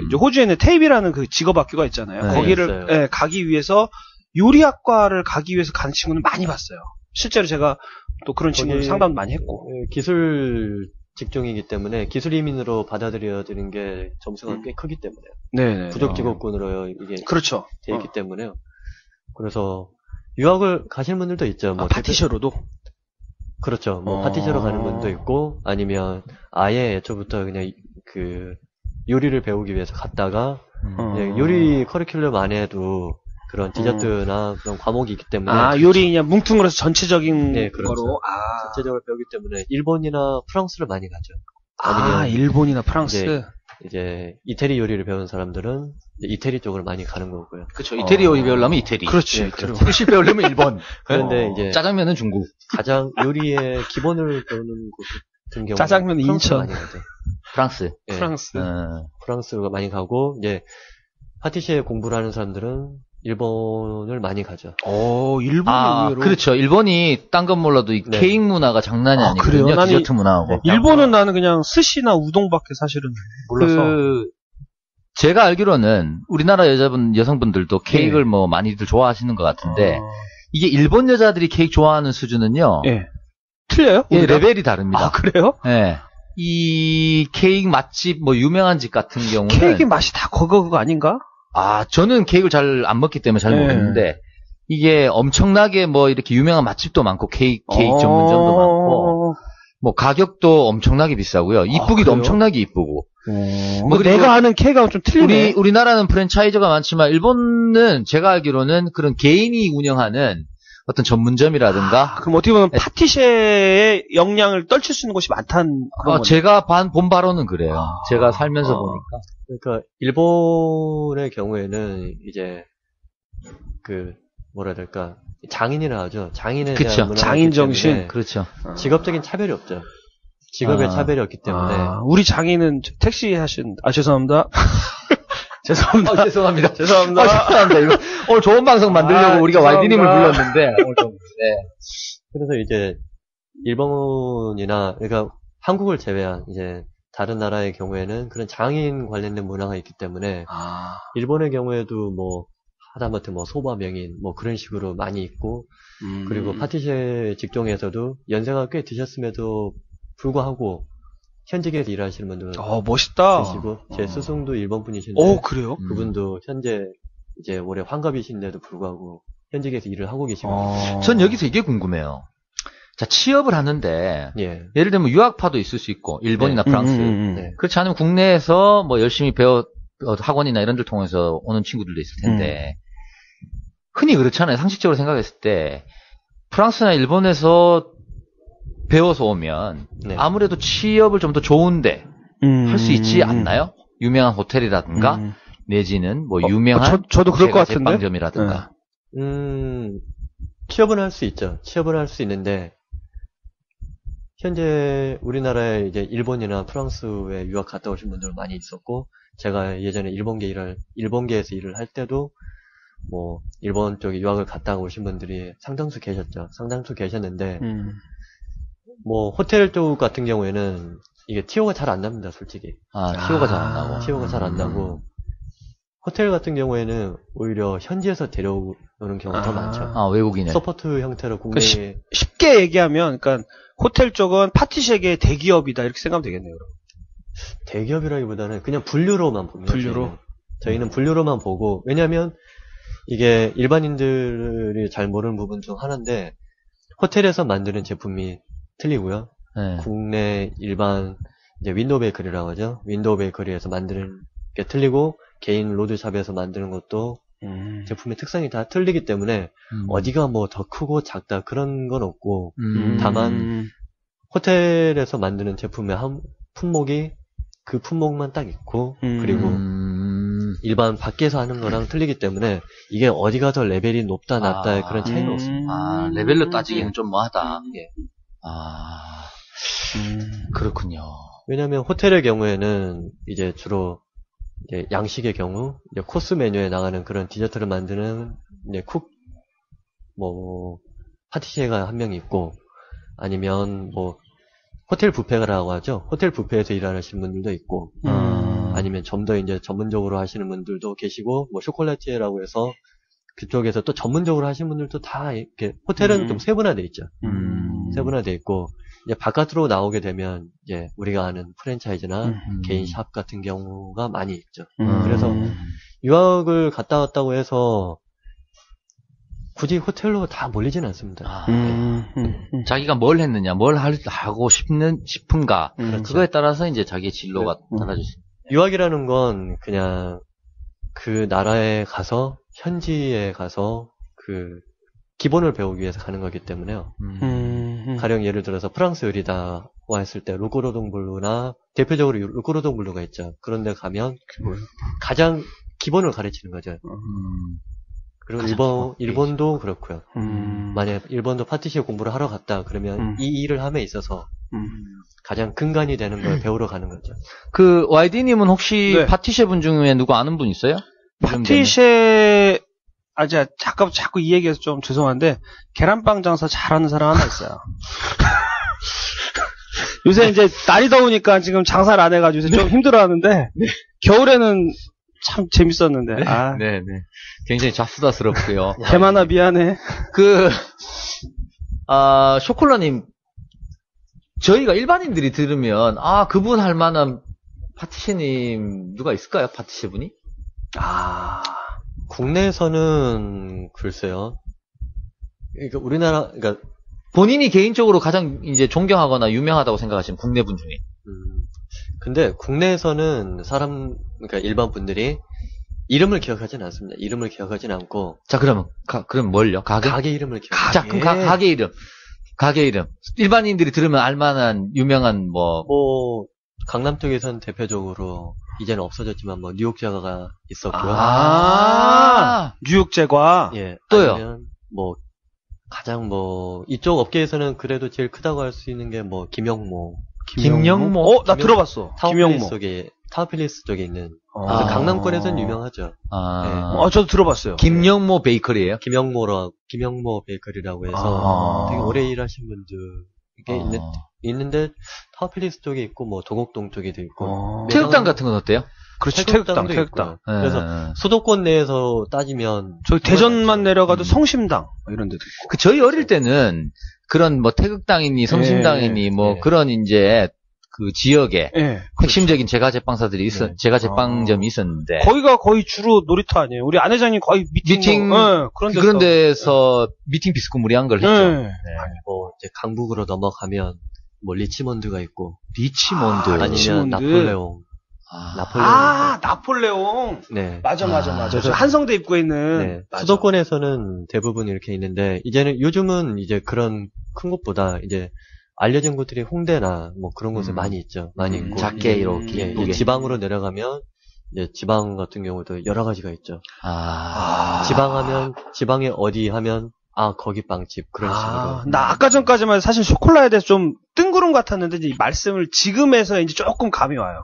이제 호주에는 테이비라는 그 직업학교가 있잖아요. 거기를 가기 위해서 요리학과를 가기 위해서 가는 친구는 많이 봤어요. 실제로 제가 또 그런 친구들 상담도 많이 했고. 기술 직종이기 때문에 기술 이민으로 받아들여지는 게 점수가 꽤 크기 때문에요. 네. 부족 직업군으로 이게 그렇죠. 돼 있기 때문에요. 그래서 유학을 가시는 분들도 있죠. 뭐 파티셔로도. 그렇죠. 뭐 파티셔로 가는 분도 있고 아니면 아예 애초부터 그냥 그 요리를 배우기 위해서 갔다가 요리 커리큘럼 안에도 그런 디저트나 그런 과목이 있기 때문에 요리 그냥 뭉퉁으로 해서 전체적인 그렇죠. 거로 전체적으로 배우기 때문에 일본이나 프랑스를 많이 가죠. 일본이나 프랑스. 이제 이태리 요리를 배운 사람들은 이태리 쪽으로 많이 가는 거고요. 그렇죠. 이태리 요리 배우려면 이태리. 그렇지. 네, 그렇죠. 스시 배우려면 일본. 그런데 이제 짜장면은 중국. 가장 요리의 기본을 배우는 곳 같은 경우 짜장면 인천. 많이 가죠. 프랑스. 네, 프랑스. 프랑스가 많이 가고 이제 파티시에 공부를 하는 사람들은 일본을 많이 가죠. 일본이 의외로. 그렇죠. 일본이 딴 건 몰라도 이 네. 케이크 문화가 장난이 아니거든요. 그래요? 디저트 문화하고. 일본은 나는 그냥 스시나 우동밖에 사실은 몰라서. 제가 알기로는 우리나라 여성분들도 케이크를 뭐 많이들 좋아하시는 것 같은데 이게 일본 여자들이 케이크 좋아하는 수준은요. 예. 틀려요? 예, 레벨이 다릅니다. 그래요? 예. 이 케이크 맛집 뭐 유명한 집 같은 경우는 케이크 맛이 다 그거 아닌가? 저는 케이크를 잘 안 먹기 때문에 잘 모르겠는데 이게 엄청나게 뭐 이렇게 유명한 맛집도 많고 케이크 전문점도 많고 뭐 가격도 엄청나게 비싸고요. 이쁘기도 그래요? 엄청나게 이쁘고. 뭐 내가 아는 케이크가 좀 틀리네. 우리나라는 프랜차이즈가 많지만 일본은 제가 알기로는 그런 개인이 운영하는 어떤 전문점이라든가. 그럼 어떻게 보면 파티셰의 역량을 떨칠 수 있는 곳이 많다는 그런 제가 본 바로는 그래요. 제가 살면서 보니까. 그러니까 일본의 경우에는 이제 뭐라 해야 될까 장인이라 하죠. 장인에 그쵸. 대한 문화가 장인 있기 때문에 정신. 그렇죠. 직업적인 차별이 없죠. 직업의 차별이 없기 때문에 우리 장인은 택시 죄송합니다. 죄송합니다. 죄송합니다. 죄송합니다. 이거 오늘 좋은 방송 만들려고 우리가 YD님을 불렀는데 오늘 좀 그래서 이제 일본이나 그러니까 한국을 제외한 이제 다른 나라의 경우에는 그런 장인 관련된 문화가 있기 때문에 일본의 경우에도 뭐 하다못해 뭐 소바 명인 뭐 그런 식으로 많이 있고 그리고 파티셰 직종에서도 연세가 꽤 드셨음에도 불구하고 현직에서 일하시는 분들 멋있다. 계시고 제 스승도 일본 분이신데 그래요? 그분도 현재 이제 올해 환갑이신데도 불구하고 현직에서 일을 하고 계시거든요. 전 여기서 이게 궁금해요. 자, 취업을 하는데 예를 들면 유학파도 있을 수 있고 일본이나 프랑스 그렇지 않으면 국내에서 뭐 열심히 학원이나 이런 데 통해서 오는 친구들도 있을 텐데 흔히 그렇잖아요. 상식적으로 생각했을 때 프랑스나 일본에서 배워서 오면 아무래도 취업을 좀 더 좋은데 할 수 있지 않나요? 유명한 호텔이라든가 내지는 뭐 유명한 저도 그럴 것 같은데 제빵점이라든가. 취업은 할 수 있죠. 취업은 할 수 있는데 현재 우리나라에 이제 일본이나 프랑스에 유학 갔다 오신 분들 많이 있었고 제가 예전에 일본계에서 일을 할 때도 뭐 일본 쪽에 유학을 갔다 오신 분들이 상당수 계셨죠. 상당수 계셨는데 뭐 호텔 쪽 같은 경우에는 이게 티오가 잘 안 납니다, 솔직히. 티오가 잘 안 나고. 티오가 잘 안 나고 호텔 같은 경우에는 오히려 현지에서 데려오는 경우가 더 많죠. 외국인을. 서포트 형태로 국내에 쉽게 얘기하면 그러니까 호텔 쪽은 파티셰계의 대기업이다 이렇게 생각하면 되겠네요. 그럼. 대기업이라기보다는 그냥 분류로만 봅니다. 분류로? 저희는 분류로만 보고 왜냐하면 이게 일반인들이 잘 모르는 부분 중 하나인데 호텔에서 만드는 제품이 틀리고요. 국내 일반 이제 윈도우 베이커리라고 하죠. 윈도우 베이커리에서 만드는 게 틀리고 개인 로드샵에서 만드는 것도 제품의 특성이 다 틀리기 때문에 어디가 뭐 더 크고 작다 그런 건 없고 다만 호텔에서 만드는 제품의 한 품목이 그 품목만 딱 있고 그리고 일반 밖에서 하는 거랑 틀리기 때문에 이게 어디가 더 레벨이 높다 낮다의 그런 차이는 없습니다. 레벨로 따지기는 좀 뭐하다. 그렇군요. 왜냐하면 호텔의 경우에는 이제 주로 이제 양식의 경우 이제 코스 메뉴에 나가는 그런 디저트를 만드는 이제 파티시에가 한 명 있고 아니면 뭐 호텔 뷔페라고 하죠. 호텔 뷔페에서 일하시는 분들도 있고 아니면 좀 더 이제 전문적으로 하시는 분들도 계시고 뭐 쇼콜라티에라고 해서 그쪽에서 또 전문적으로 하시는 분들도 다 이렇게 호텔은 좀 세분화돼 있죠. 세분화돼 있고 이제 바깥으로 나오게 되면 이제 우리가 아는 프랜차이즈나 개인 샵 같은 경우가 많이 있죠. 그래서 유학을 갔다 왔다고 해서 굳이 호텔로 다 몰리지는 않습니다. 자기가 뭘 했느냐, 뭘 하고 싶은가 그거에 따라서 이제 자기의 진로가 달라질 수 있습니다. 유학이라는 건 그냥 그 나라에 가서 현지에 가서 그 기본을 배우기 위해서 가는 거기 때문에요. 가령 예를 들어서 프랑스 요리다 와 했을 때 루크로동블루나 대표적으로 루크로동블루가 있죠. 그런데 가면 가장 기본을 가르치는 거죠. 그리고 일본도 그렇고요. 만약 일본도 파티시에 공부를 하러 갔다 그러면 이 일을 함에 있어서 가장 근간이 되는 걸 배우러 가는 거죠. 그 YD님은 혹시 네. 파티셰 분 중에 누구 아는 분 있어요? 파티셰 제가 자꾸 이 얘기해서 좀 죄송한데 계란빵 장사 잘하는 사람 하나 있어요. 요새 이제 날이 더우니까 지금 장사를 안 해가지고 요새 좀 힘들어하는데 겨울에는 참 재밌었는데. 네. 굉장히 잡수다스럽고요. 개만아 미안해. 쇼콜라님, 저희가 일반인들이 들으면, 그분 할 만한 파티셰님, 누가 있을까요? 파티셰 분이? 국내에서는, 글쎄요. 그러니까 본인이 개인적으로 가장 이제 존경하거나 유명하다고 생각하시는 국내 분 중에. 근데 국내에서는 그러니까 일반 분들이 이름을 기억하진 않습니다. 이름을 기억하진 않고. 자, 그럼 뭘요? 가게 이름을 기억해요. 자, 그럼 가게 이름. 가게 이름. 일반인들이 들으면 알만한 유명한 강남 쪽에서는 대표적으로 이제는 없어졌지만 뉴욕 제과가 있었고요. 뉴욕 제과. 예. 또요? 아니면 가장 이쪽 업계에서는 그래도 제일 크다고 할 수 있는 게 김영모. 나 들어봤어. 타워필리스 쪽에 있는. 강남권에서는 유명하죠. 네. 저도 들어봤어요. 김영모 베이커리예요? 김영모 베이커리라고 해서 되게 오래 일하신 분들 있는데 타워필리스 쪽에 있고 도곡동 쪽에도 있고. 태극당 같은 건 어때요? 그렇지, 태극당. 그래서 수도권 내에서 따지면 저희 대전만 내려가도 성심당 이런 데도 있고. 저희 어릴 때는 그런 태극당이니 성심당이니 그런 이제 그 지역에 핵심적인 제과제빵사들이 제과제빵점이 있었는데 거기가 거의 주로 놀이터 아니에요. 우리 안 회장님 거의 미팅 그런 데서 미팅 비스코무리한 걸 했죠. 아니고 이제 강북으로 넘어가면 리치몬드가 있고 리치몬드 아니면 나폴레옹. 나폴레옹. 네. 맞아. 저 한성대 입구에 있는. 네. 수도권에서는 대부분 이렇게 있는데, 요즘은 이제 그런 큰 곳보다 이제 알려진 곳들이 홍대나 그런 곳에 많이 있죠. 많이 있고. 작게 이렇게. 이제 지방으로 내려가면, 이제 지방 같은 경우도 여러 가지가 있죠. 지방에 어디 하면, 거기 빵집. 그런 식으로. 나 아까 전까지만 사실 쇼콜라에 대해서 좀 뜬구름 같았는데, 이제 말씀을 지금에서 이제 조금 감이 와요.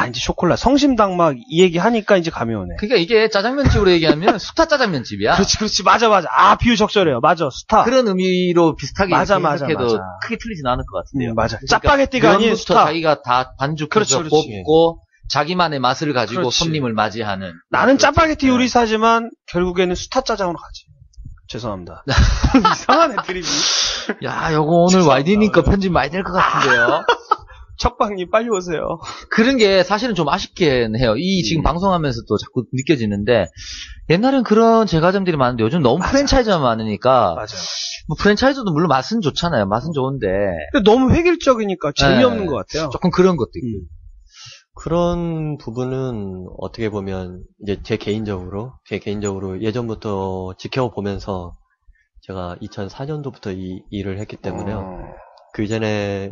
이제 쇼콜라, 성심당 이 얘기 하니까 이제 감이 오네. 그러니까 이게 짜장면집으로 얘기하면 수타 짜장면집이야. 그렇지. 맞아. 비유 적절해요. 맞아, 수타. 그런 의미로 비슷하게 맞아. 해도 크게 틀리진 않을 것 같은데요. 맞아. 그러니까 짜파게티가 아닌 수타. 자기가 다 반죽해서 뽑고 자기만의 맛을 가지고 손님을 맞이하는. 나는 짜파게티 요리사지만 결국에는 수타 짜장으로 가지. 죄송합니다. 이상한 애드립이. 야, 요거 오늘 YD님 거 편집 많이 될 것 같은데요. 척박님 빨리 오세요. 그런 게 사실은 좀 아쉽긴 해요. 지금 방송하면서도 자꾸 느껴지는데 옛날엔 그런 제과점들이 많은데 요즘 너무 프랜차이즈가 많으니까 맞아요. 프랜차이즈도 물론 맛은 좋잖아요. 맛은 좋은데 근데 너무 획일적이니까 재미없는 것 같아요. 조금 그런 것도 있고. 그런 부분은 어떻게 보면 이제 제 개인적으로 예전부터 지켜보면서 제가 2004년도부터 이 일을 했기 때문에요. 그 이전에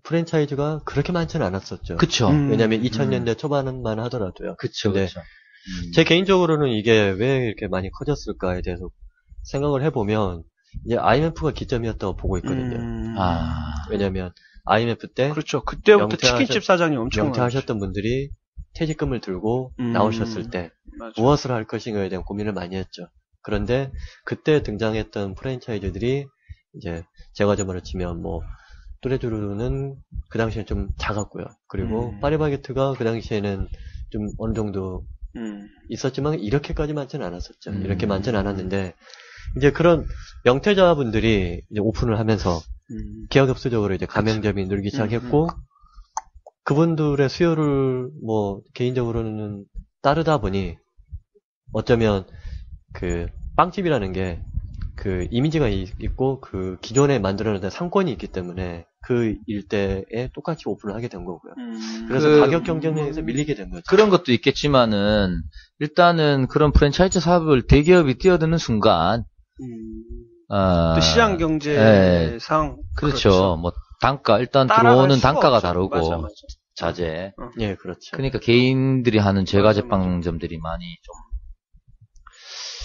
프랜차이즈가 그렇게 많지는 않았었죠. 그쵸. 왜냐면 2000년대 초반만 하더라도요. 그쵸. 제 개인적으로는 이게 왜 이렇게 많이 커졌을까에 대해서 생각을 해보면 이제 IMF가 기점이었다고 보고 있거든요. 왜냐면 IMF 때 그렇죠. 그때부터 치킨집 사장이 엄청 영퇴하셨던 분들이 퇴직금을 들고 나오셨을 때 무엇을 할 것인가에 대한 고민을 많이 했죠. 그런데 그때 등장했던 프랜차이즈들이 이제 제과점으로 치면 뚜레쥬르는 그 당시에 좀 작았고요. 그리고 파리바게트가 그 당시에는 좀 어느 정도 있었지만 이렇게까지 많지는 않았었죠. 이렇게 많지는 않았는데 이제 그런 영퇴자분들이 이제 오픈을 하면서 기하급수적으로 이제 가맹점이 늘기 시작했고 그분들의 수요를 개인적으로는 따르다 보니 어쩌면 그 빵집이라는 게 그 이미지가 있고 그 기존에 만들어놓은 상권이 있기 때문에 그 일대에 똑같이 오픈을 하게 된 거고요. 그래서 가격 경쟁력에서 밀리게 된 거죠. 그런 것도 있겠지만은 일단은 그런 프랜차이즈 사업을 대기업이 뛰어드는 순간 또 시장 경제상 그렇죠. 단가, 일단 들어오는 단가가 없죠. 다르고, 맞아. 자재. 예, 그렇죠. 그러니까 개인들이 하는 제과제빵점들이 많이 좀.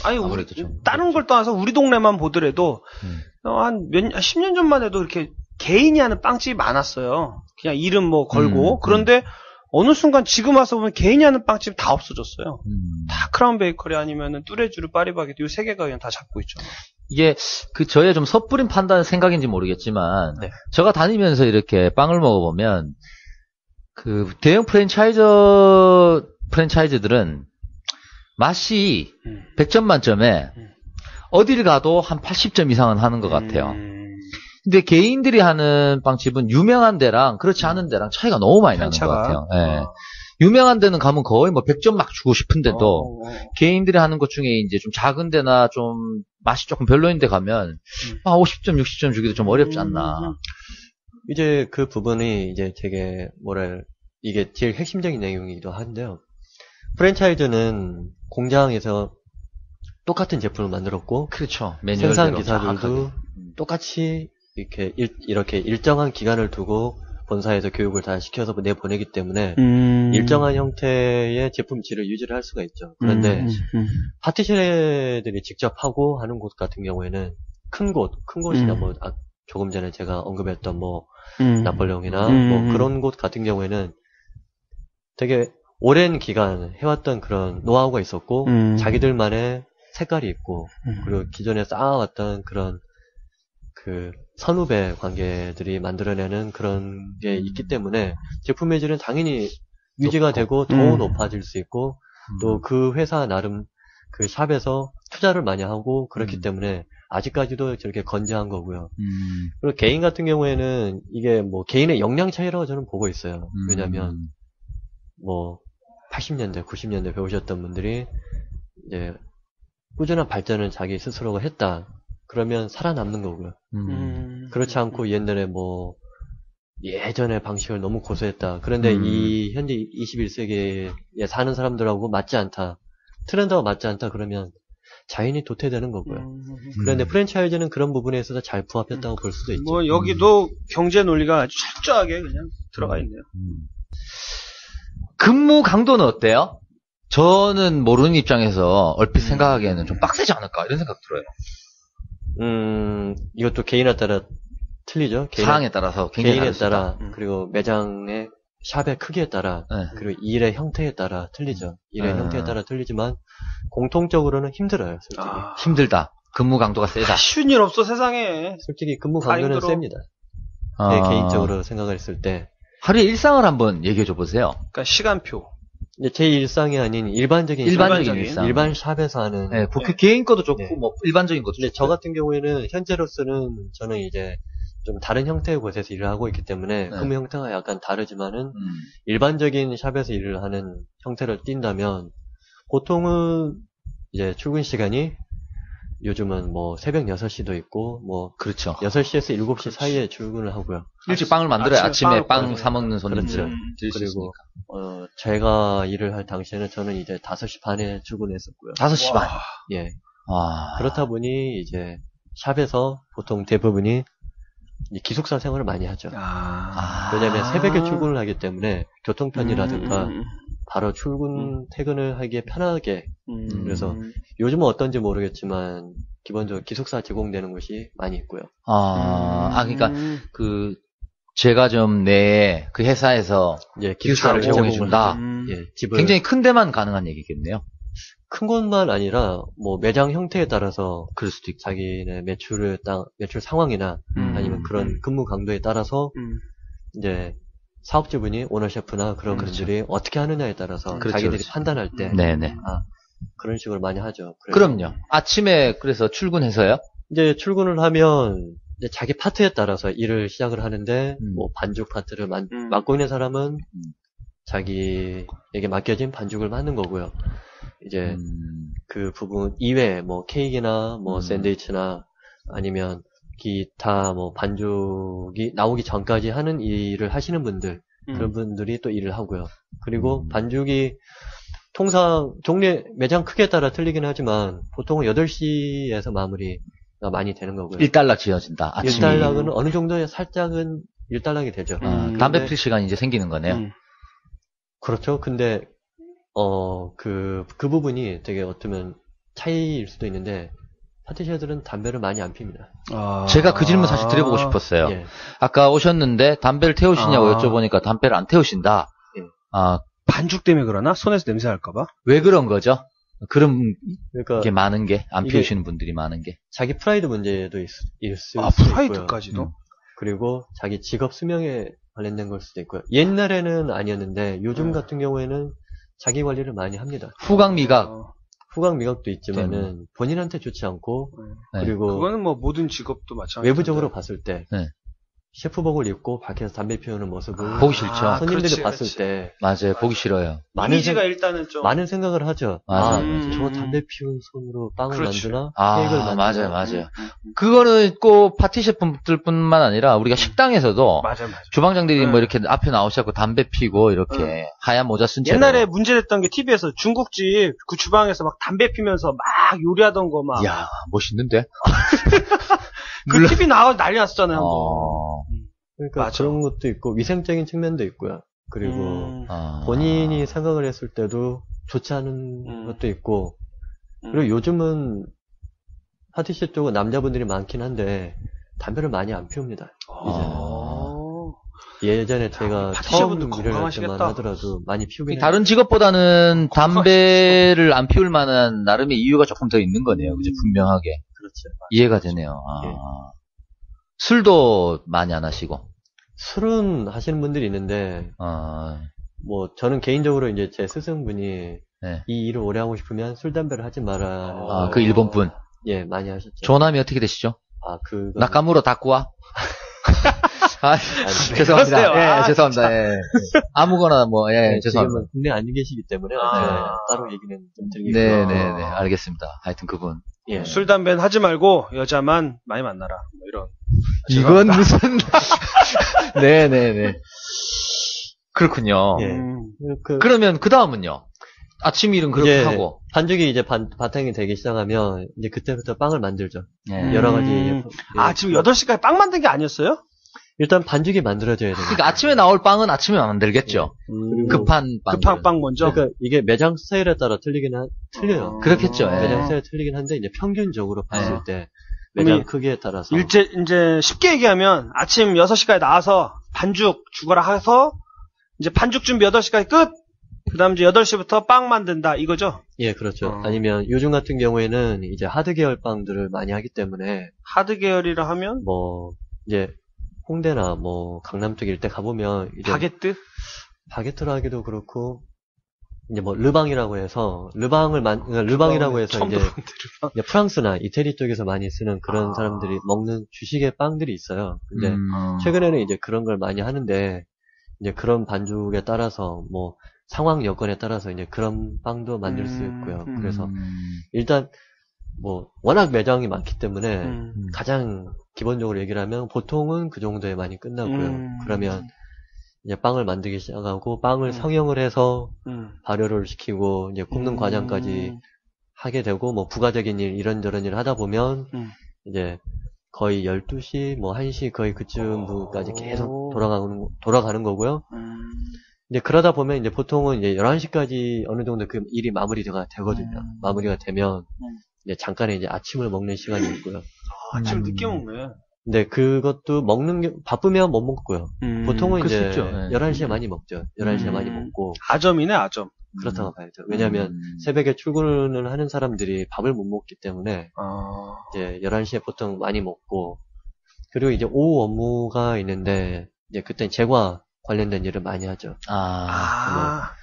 아니, 아무래도 좀 다른 걸 떠나서 우리 동네만 보더라도, 한 10년 전만 해도 이렇게 개인이 하는 빵집이 많았어요. 그냥 이름 뭐 걸고. 그런데 어느 순간 지금 와서 보면 개인이 하는 빵집 다 없어졌어요. 다 크라운 베이커리 아니면은 뚜레쥬르 파리바게뜨 이 세 개가 그냥 다 잡고 있죠. 이게 저의 좀 섣부린 판단 생각인지 모르겠지만, 네. 제가 다니면서 이렇게 빵을 먹어보면, 그 대형 프랜차이즈들은 맛이 100점 만점에 어딜 가도 한 80점 이상은 하는 것 같아요. 근데 개인들이 하는 빵집은 유명한 데랑 그렇지 않은 데랑 차이가 너무 많이 나는 것 같아요. 네. 유명한 데는 가면 거의 뭐 100점 막 주고 싶은데도 개인들이 하는 것 중에 이제 좀 작은 데나 좀 맛이 조금 별로인 데 가면 50점, 60점 주기도 좀 어렵지 않나. 이제 그 부분이 이제 되게 이게 제일 핵심적인 내용이기도 한데요. 프랜차이즈는 공장에서 똑같은 제품을 만들었고, 그렇죠. 생산 기사들도 똑같이 이렇게 일정한 기간을 두고 본사에서 교육을 다 시켜서 내보내기 때문에 일정한 형태의 제품질을 유지를 할 수가 있죠. 그런데 파티셔들이 직접 하고 하는 곳 같은 경우에는 큰 곳이나 뭐 조금 전에 제가 언급했던 뭐 나폴레옹이나 뭐 그런 곳 같은 경우에는 되게 오랜 기간 해왔던 그런 노하우가 있었고 자기들만의 색깔이 있고 그리고 기존에 쌓아왔던 그런 그 선후배 관계들이 만들어내는 그런 게 있기 때문에 제품의 질은 당연히 유지가 되고 더 높아질 수 있고 또 그 회사 나름 그 샵에서 투자를 많이 하고 그렇기 때문에 아직까지도 저렇게 건재한 거고요. 그리고 개인 같은 경우에는 이게 뭐 개인의 역량 차이라고 저는 보고 있어요. 왜냐면 뭐 80년대, 90년대 배우셨던 분들이 이제 꾸준한 발전을 자기 스스로가 했다. 그러면 살아남는 거고요. 그렇지 않고 옛날에 뭐 예전의 방식을 너무 고수했다. 그런데 이 현재 21세기에 사는 사람들하고 맞지 않다. 트렌드와 맞지 않다. 그러면 자연히 도태되는 거고요. 그런데 프랜차이즈는 그런 부분에 있어서 잘 부합했다고 볼 수도 있죠. 뭐 여기도 경제 논리가 아주 철저하게 그냥 들어가 있네요. 근무 강도는 어때요? 저는 모르는 입장에서 얼핏 생각하기에는 좀 빡세지 않을까 이런 생각 들어요. 이것도 개인에 따라 틀리죠. 상황에 따라서 굉장히 개인에 따라 그리고 매장의 샵의 크기에 따라 그리고 일의 형태에 따라 틀리죠. 일의 형태에 따라 틀리지만 공통적으로는 힘들어요. 솔직히 힘들다. 근무 강도가 세다. 쉬운 일 없어 세상에. 솔직히 근무 강도는 셉니다. 제 개인적으로 생각을 했을 때 하루의 일상을 한번 얘기해 줘 보세요. 그러니까 시간표. 제 일상이 아닌 일반적인 일상. 일반 샵에서 하는. 네, 개인 것도 좋고, 뭐, 일반적인 것도 근데 저 같은 경우에는, 현재로서는 저는 이제 좀 다른 형태의 곳에서 일을 하고 있기 때문에, 근무 형태가 약간 다르지만은, 일반적인 샵에서 일을 하는 형태를 띈다면, 보통은 이제 출근 시간이 요즘은 뭐 새벽 6시도 있고, 뭐. 그렇죠. 6시에서 7시 사이에 출근을 하고요. 일찍 빵을 만들어야 아침에 빵 사먹는 손님들. 그리고, 제가 일을 할 당시에는 저는 이제 5시 반에 출근했었고요. 5시 반? 예. 그렇다 보니 이제 샵에서 보통 대부분이 기숙사 생활을 많이 하죠. 왜냐면 새벽에 출근을 하기 때문에 교통편이라든가 바로 퇴근을 하기에 편하게. 그래서 요즘은 어떤지 모르겠지만 기본적으로 기숙사 제공되는 곳이 많이 있고요. 그러니까 제과점 내에 그 회사에서 기숙사를 제공해준다. 집을 굉장히 큰 데만 가능한 얘기겠네요. 큰 곳만 아니라 뭐 매장 형태에 따라서 그럴 수도 있고 자기네 매출 상황이나 아니면 그런 근무 강도에 따라서 이제 사업주분이 오너 셰프나 그런 분들이 어떻게 하느냐에 따라서 자기들이 판단할 때 그런 식으로 많이 하죠. 그럼요. 아침에 그래서 출근해서요? 이제 출근을 하면 이제 자기 파트에 따라서 일을 시작을 하는데 뭐 반죽 파트를 맡고 있는 사람은 자기에게 맡겨진 반죽을 만든 거고요. 이제 그 부분 이외에 뭐 케이크나 뭐 샌드위치나 아니면 기타 뭐 반죽이 나오기 전까지 하는 일을 하시는 분들 그런 분들이 또 일을 하고요. 그리고 반죽이 통상 매장 크기에 따라 틀리긴 하지만 보통은 8시에서 마무리가 많이 되는 거고요. 1달러 지어진다. 아침에. 1달러는 어느 정도의 살짝은 일단락이 되죠. 담배 필 시간이 이제 생기는 거네요. 그렇죠. 근데 그 부분이 되게 어쩌면 차이일 수도 있는데 파티셔들은 담배를 많이 안 핍니다. 제가 그 질문 사실 드려보고 싶었어요. 예. 아까 오셨는데 담배를 태우시냐고 여쭤보니까 담배를 안 태우신다. 예. 반죽 때문에 그러나? 손에서 냄새 날까봐? 왜 그런 거죠? 그런 그러니까 게 많은 게 안 피우시는 분들이 많은 게. 자기 프라이드 문제도 있을 수 프라이드까지도? 있고요. 그리고 자기 직업 수명에 관련된 걸 수도 있고요. 옛날에는 아니었는데 요즘 같은 경우에는 자기 관리를 많이 합니다. 후각 미각. 후각 미각도 있지만은 본인한테 좋지 않고 그리고 그거는 뭐 모든 직업도 마찬가지. 외부적으로 봤을 때 셰프복을 입고 밖에서 담배 피우는 모습을 보기 싫죠. 손님들이 봤을 때 맞아요. 보기 싫어요. 이미지가 일단은 좀 많은 생각을 하죠. 저 담배 피운 손으로 빵을 만드나? 케이크를 만드나? 맞아요. 그거는 꼭 파티 셰프들뿐만 아니라 우리가 식당에서도 맞아. 주방장들이 뭐 이렇게 앞에 나오셔서 담배 피고 이렇게 하얀 모자 쓴 채로 옛날에 문제됐던 게 TV에서 중국집 그 주방에서 막 담배 피면서 막 요리하던 거 막. 야, 멋있는데? 그 TV 나와 난리 났었잖아요. 그러니까 맞아. 그런 것도 있고 위생적인 측면도 있고요. 그리고 본인이 생각을 했을 때도 좋지 않은 것도 있고 그리고 요즘은 파티시 쪽은 남자분들이 많긴 한데 담배를 많이 안 피웁니다. 예전에 제가 처음 일을 할 때만 하더라도 많이 피우긴 다른 직업보다는 담배를 안 피울 만한 나름의 이유가 조금 더 있는 거네요. 그죠? 분명하게. 그렇죠. 이해가 되네요. 예. 술도 많이 안 하시고. 술은 하시는 분들이 있는데, 뭐, 저는 개인적으로 이제 제 스승분이 이 일을 오래 하고 싶으면 술, 담배를 하지 마라. 그 일본 분. 예, 많이 하셨죠. 조남이 어떻게 되시죠? 그거. 나카무로 다쿠와? 죄송합니다. 예, 죄송합니다. 예. 아무거나 뭐, 죄송합니다. 지금은 국내 안 계시기 때문에, 따로 얘기는 좀 드리겠고요. 네, 알겠습니다. 하여튼 그분. 예. 술, 담배는 하지 말고 여자만 많이 만나라. 뭐 이런. 이건 무슨. 네네네. 그렇군요. 예. 그러면 그 다음은요? 아침 일은 그렇게 하고. 반죽이 이제 바탕이 되기 시작하면, 이제 그때부터 빵을 만들죠. 예. 여러 가지. 지금 8시까지 빵 만든 게 아니었어요? 일단 반죽이 만들어져야 돼요. 그러니까 아침에 나올 빵은 아침에 만들겠죠. 급한 빵 먼저. 그러니까 이게 매장 스타일에 따라 틀려요. 그렇겠죠. 매장 스타일에 틀리긴 한데 이제 평균적으로 봤을 때 매장 크기에 따라서 이제 쉽게 얘기하면 아침 6시까지 나와서 반죽 죽어라 해서 이제 반죽 준비 8시까지 끝. 그다음 이제 8시부터 빵 만든다 이거죠? 예, 그렇죠. 아니면 요즘 같은 경우에는 이제 하드 계열 빵들을 많이 하기 때문에 하드 계열이라 하면 뭐 이제 홍대나 뭐 강남 쪽 일대 가보면 이제 바게트로 하기도 그렇고 이제 뭐 르방이라고 해서 르방이라고 해서 이제 프랑스나 이태리 쪽에서 많이 쓰는 그런 사람들이 먹는 주식의 빵들이 있어요. 근데 최근에는 이제 그런 걸 많이 하는데 이제 그런 반죽에 따라서 뭐 상황 여건에 따라서 이제 그런 빵도 만들 수 있고요. 그래서 일단 뭐 워낙 매장이 많기 때문에 가장 기본적으로 얘기를 하면 보통은 그 정도에 많이 끝나고요. 그러면 이제 빵을 만들기 시작하고 빵을 성형을 해서 발효를 시키고 이제 굽는 과정까지 하게 되고 뭐 부가적인 일 이런저런 일을 하다 보면 이제 거의 12시 뭐 1시 거의 그쯤까지 계속 돌아가는 거고요. 이제 그러다 보면 이제 보통은 이제 11시까지 어느 정도 그 일이 마무리가 되거든요. 마무리가 되면 이제 잠깐에 이제 아침을 먹는 시간이 있고요. 아침 늦게 먹네. 근데 그것도 먹는 게 바쁘면 못 먹고요. 보통은 이제 11시에 많이 먹죠. 11시에 많이 먹고. 아점이네, 아점. 그렇다고 봐야죠. 왜냐하면 새벽에 출근을 하는 사람들이 밥을 못 먹기 때문에 이제 11시에 보통 많이 먹고 그리고 이제 오후 업무가 있는데 이제 그때 제과 관련된 일을 많이 하죠.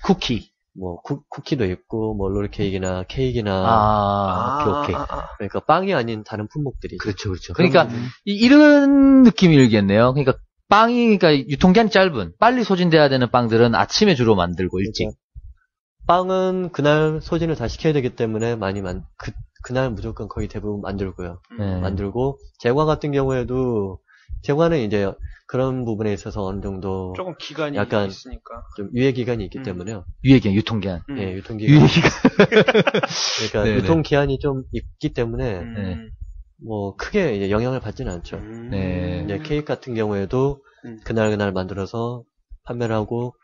쿠키. 뭐 쿠키도 있고 뭐 롤케이크나 케이크나 오케이. 그러니까 빵이 아닌 다른 품목들이 그렇죠. 그러니까 이런 느낌이 일겠네요. 그러니까 빵이 그러니까 유통기한이 짧은 빨리 소진돼야 되는 빵들은 아침에 주로 만들고 일찍. 그러니까 빵은 그날 소진을 다 시켜야 되기 때문에 많이 그날 무조건 거의 대부분 만들고요. 만들고 제과 같은 경우에도 제과는 이제 그런 부분에 있어서 어느 정도 조금 기간이 약간 있으니까 좀 유예 기간이 있기 때문에요. 유예기간, 유통기한. 예, 유통기간. 유예기간. 그러니까 유통기한이 좀 있기 때문에 뭐 크게 이제 영향을 받지는 않죠. 네. 이제 케이크 같은 경우에도 그날 만들어서 판매를 하고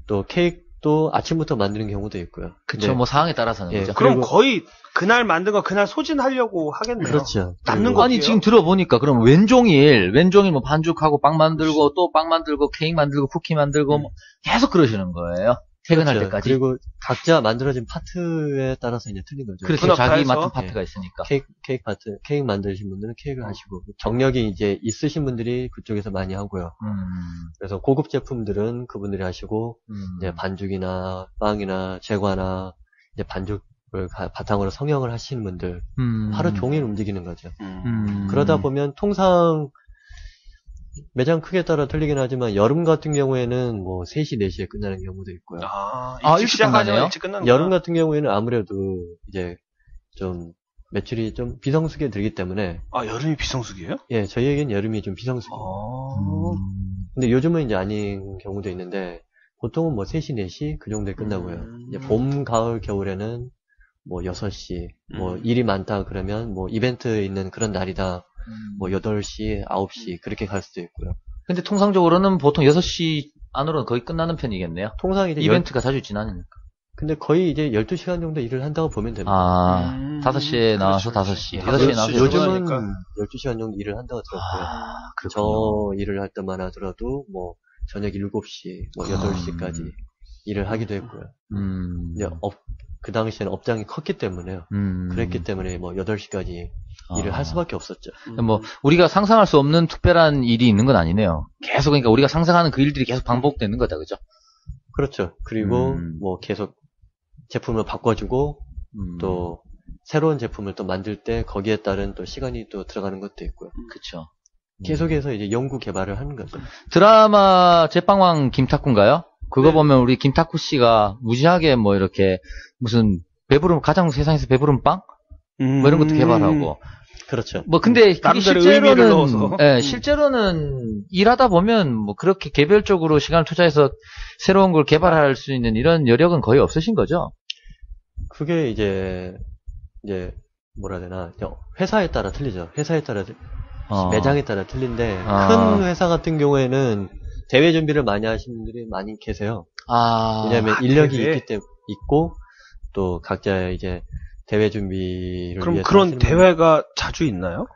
또 케이크도 아침부터 만드는 경우도 있고요. 그쵸. 뭐 상황에 따라서는. 예, 그죠. 그럼 거의 그날 만든 거 그날 소진하려고 하겠네요. 그렇죠. 남는 거 아니 지금 들어보니까 그럼 왼종일 뭐 반죽하고 빵 만들고 또 빵 만들고 케이크 만들고 쿠키 만들고 뭐 계속 그러시는 거예요. 퇴근할 그렇죠. 때까지. 그리고 각자 만들어진 파트에 따라서 이제 틀린 거죠. 그렇죠. 자기 분업화해서? 맡은 파트가 있으니까. 케이크 파트, 케이크 만드신 분들은 케이크를 하시고 경력이 이제 있으신 분들이 그쪽에서 많이 하고요. 그래서 고급 제품들은 그분들이 하시고 이제 반죽이나 빵이나 제과나 이제 반죽을 바탕으로 성형을 하시는 분들 하루 종일 움직이는 거죠. 그러다 보면 통상 매장 크기에 따라 틀리긴 하지만 여름 같은 경우에는 뭐 3시, 4시에 끝나는 경우도 있고요. 일찍 시작하죠. 일찍 끝나는 여름 같은 경우에는 아무래도 이제 좀 매출이 좀 비성수기에 들기 때문에. 여름이 비성수기예요? 예, 저희에겐 여름이 좀 비성수기예요. 근데 요즘은 이제 아닌 경우도 있는데 보통은 뭐 3시, 4시 그 정도에 끝나고요. 이제 봄, 가을, 겨울에는 뭐 6시, 뭐 일이 많다 그러면 뭐 이벤트 있는 그런 날이다. 뭐 8시, 9시 그렇게 갈 수도 있고요. 근데 통상적으로는 보통 6시 안으로는 거의 끝나는 편이겠네요. 통상 이제 이벤트가 자주 지나니까. 근데 거의 이제 12시간 정도 일을 한다고 보면 됩니다. 5시에 나와서 5시, 6시에 나와서 요즘은 12시간 정도 일을 한다고 들었고요. 저 일을 할 때만 하더라도 뭐 저녁 7시, 뭐 8시까지 일을 하기도 했고요. 근데 그 당시에는 업장이 컸기 때문에요. 그랬기 때문에 뭐 8시까지 일을 할 수밖에 없었죠. 뭐 우리가 상상할 수 없는 특별한 일이 있는 건 아니네요. 계속 그러니까 우리가 상상하는 그 일들이 계속 반복되는 거다, 그죠? 그렇죠. 그리고 뭐 계속 제품을 바꿔주고 또 새로운 제품을 또 만들 때 거기에 따른 또 시간이 또 들어가는 것도 있고요. 그렇죠. 계속해서 이제 연구 개발을 하는 거죠. 드라마 제빵왕 김탁구인가요? 그거 보면 우리 김탁구 씨가 무지하게 뭐 이렇게 무슨 가장 세상에서 배부른 빵? 뭐 이런 것도 개발하고. 그렇죠. 뭐 근데 그게 실제로는 네, 실제로는 일하다 보면 뭐 그렇게 개별적으로 시간을 투자해서 새로운 걸 개발할 수 있는 이런 여력은 거의 없으신 거죠? 그게 이제 뭐라 해야 되나 회사에 따라 틀리죠. 회사에 따라 매장에 따라 틀린데 큰 회사 같은 경우에는 대회 준비를 많이 하시는 분들이 많이 계세요. 왜냐하면 인력이 있고 또 각자 이제 대회 준비를 그럼 위해서 그런 대회가 자주 있나요?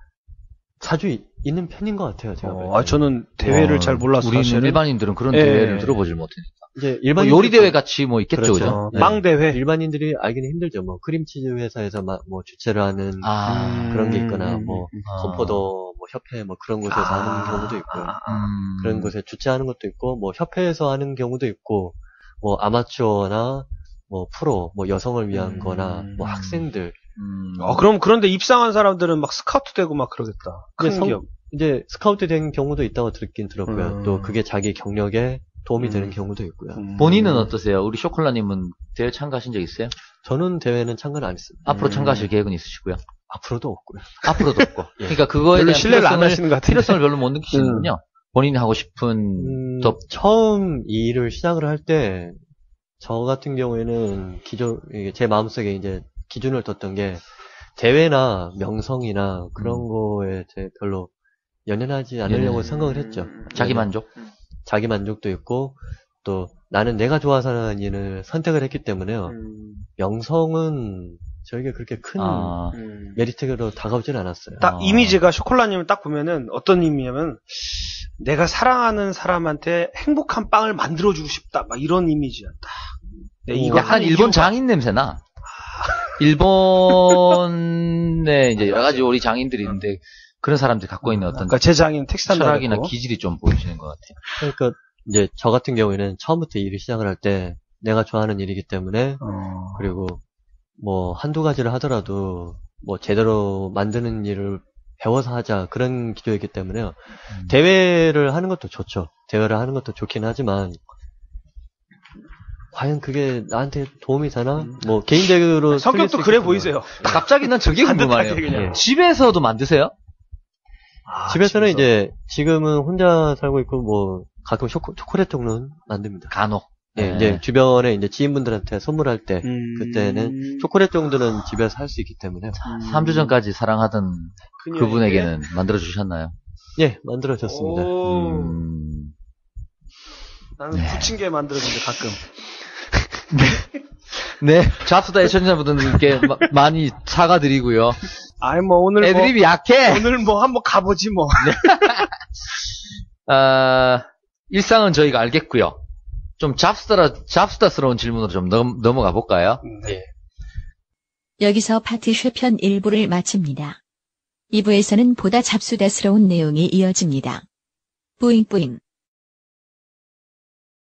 자주 있는 편인 것 같아요. 제가 저는 대회를 잘 몰라서 우리는 사실은. 일반인들은 그런 대회를 들어보질 못하니까. 이제 뭐 요리 대회 같이 뭐 있겠죠, 그죠? 네. 빵 대회. 일반인들이 알기는 힘들죠. 뭐 크림치즈 회사에서 뭐 주최를 하는 그런 게 있거나 뭐 건포도 뭐 협회 뭐 그런 곳에서 하는 경우도 있고요. 그런 곳에 주최하는 것도 있고 뭐 협회에서 하는 경우도 있고 뭐 아마추어나 뭐 프로 뭐 여성을 위한 거나 뭐 학생들. 그럼 그런데 입상한 사람들은 막 스카우트 되고 막 그러겠다. 큰 기업. 이제 스카우트 된 경우도 있다고 듣긴 들었고요. 또 그게 자기 경력에 도움이 되는 경우도 있고요. 본인은 어떠세요? 우리 쇼콜라님은 대회 참가하신 적 있어요? 저는 대회는 참가를 안 했습니다. 앞으로 참가하실 계획은 있으시고요? 앞으로도 없고요. 앞으로도 없고. 그러니까 그거에 별로 대한 신뢰를 안 하시는 것 같아요. 필요성을 별로 못 느끼시는군요. 본인이 하고 싶은 처음 이 일을 시작을 할 때 저 같은 경우에는 제 마음속에 이제 기준을 뒀던 게 대회나 명성이나 그런 거에 별로 연연하지 않으려고 생각을 했죠. 자기 만족? 자기 만족도 있고 또 나는 내가 좋아서 하는 일을 선택을 했기 때문에요. 명성은 저에게 그렇게 큰 메리트로 다가오진 않았어요. 딱 이미지가 쇼콜라님을 딱 보면은 어떤 의미냐면 내가 사랑하는 사람한테 행복한 빵을 만들어주고 싶다 막 이런 이미지야. 딱. 이거 약간 일본 장인 냄새나. 일본에 이제 여러 가지 우리 장인들이 있는데 그런 사람들이 갖고 있는 어떤 그러니까 제 장인 텍스타일 철학이나 기질이 좀 보이시는 것 같아요. 그러니까 이제 저 같은 경우에는 처음부터 일을 시작을 할 때 내가 좋아하는 일이기 때문에 그리고 뭐 한두 가지를 하더라도 뭐 제대로 만드는 일을 배워서 하자 그런 기조이기 때문에요. 대회를 하는 것도 좋죠. 대회를 하는 것도 좋긴 하지만 과연 그게 나한테 도움이 되나? 뭐 개인적으로 성격도 그래 보이세요. 갑자기 난 저게 궁금하네요. 집에서도 만드세요? 집에서는 이제 지금은 혼자 살고 있고 뭐 가끔 초콜릿 종류는 만듭니다. 간혹. 예, 이제 주변에 이제 지인분들한테 선물할 때 그때는 초콜릿 정도는 집에서 할 수 있기 때문에 3주 전까지 사랑하던 그분에게는 만들어 주셨나요? 예, 만들어 줬습니다. 나는 부침개 만들어준대 가끔. 네, 잡수다 애청자분들께 많이 사과드리고요. 아이 뭐 오늘 애드립이 약해. 오늘 뭐 한번 가보지 뭐. 일상은 저희가 알겠고요. 좀 잡수다스러운 질문으로 좀 넘어가 볼까요? 네. 여기서 파티쇼 편 1부를 마칩니다. 2부에서는 보다 잡수다스러운 내용이 이어집니다. 뿌잉뿌잉.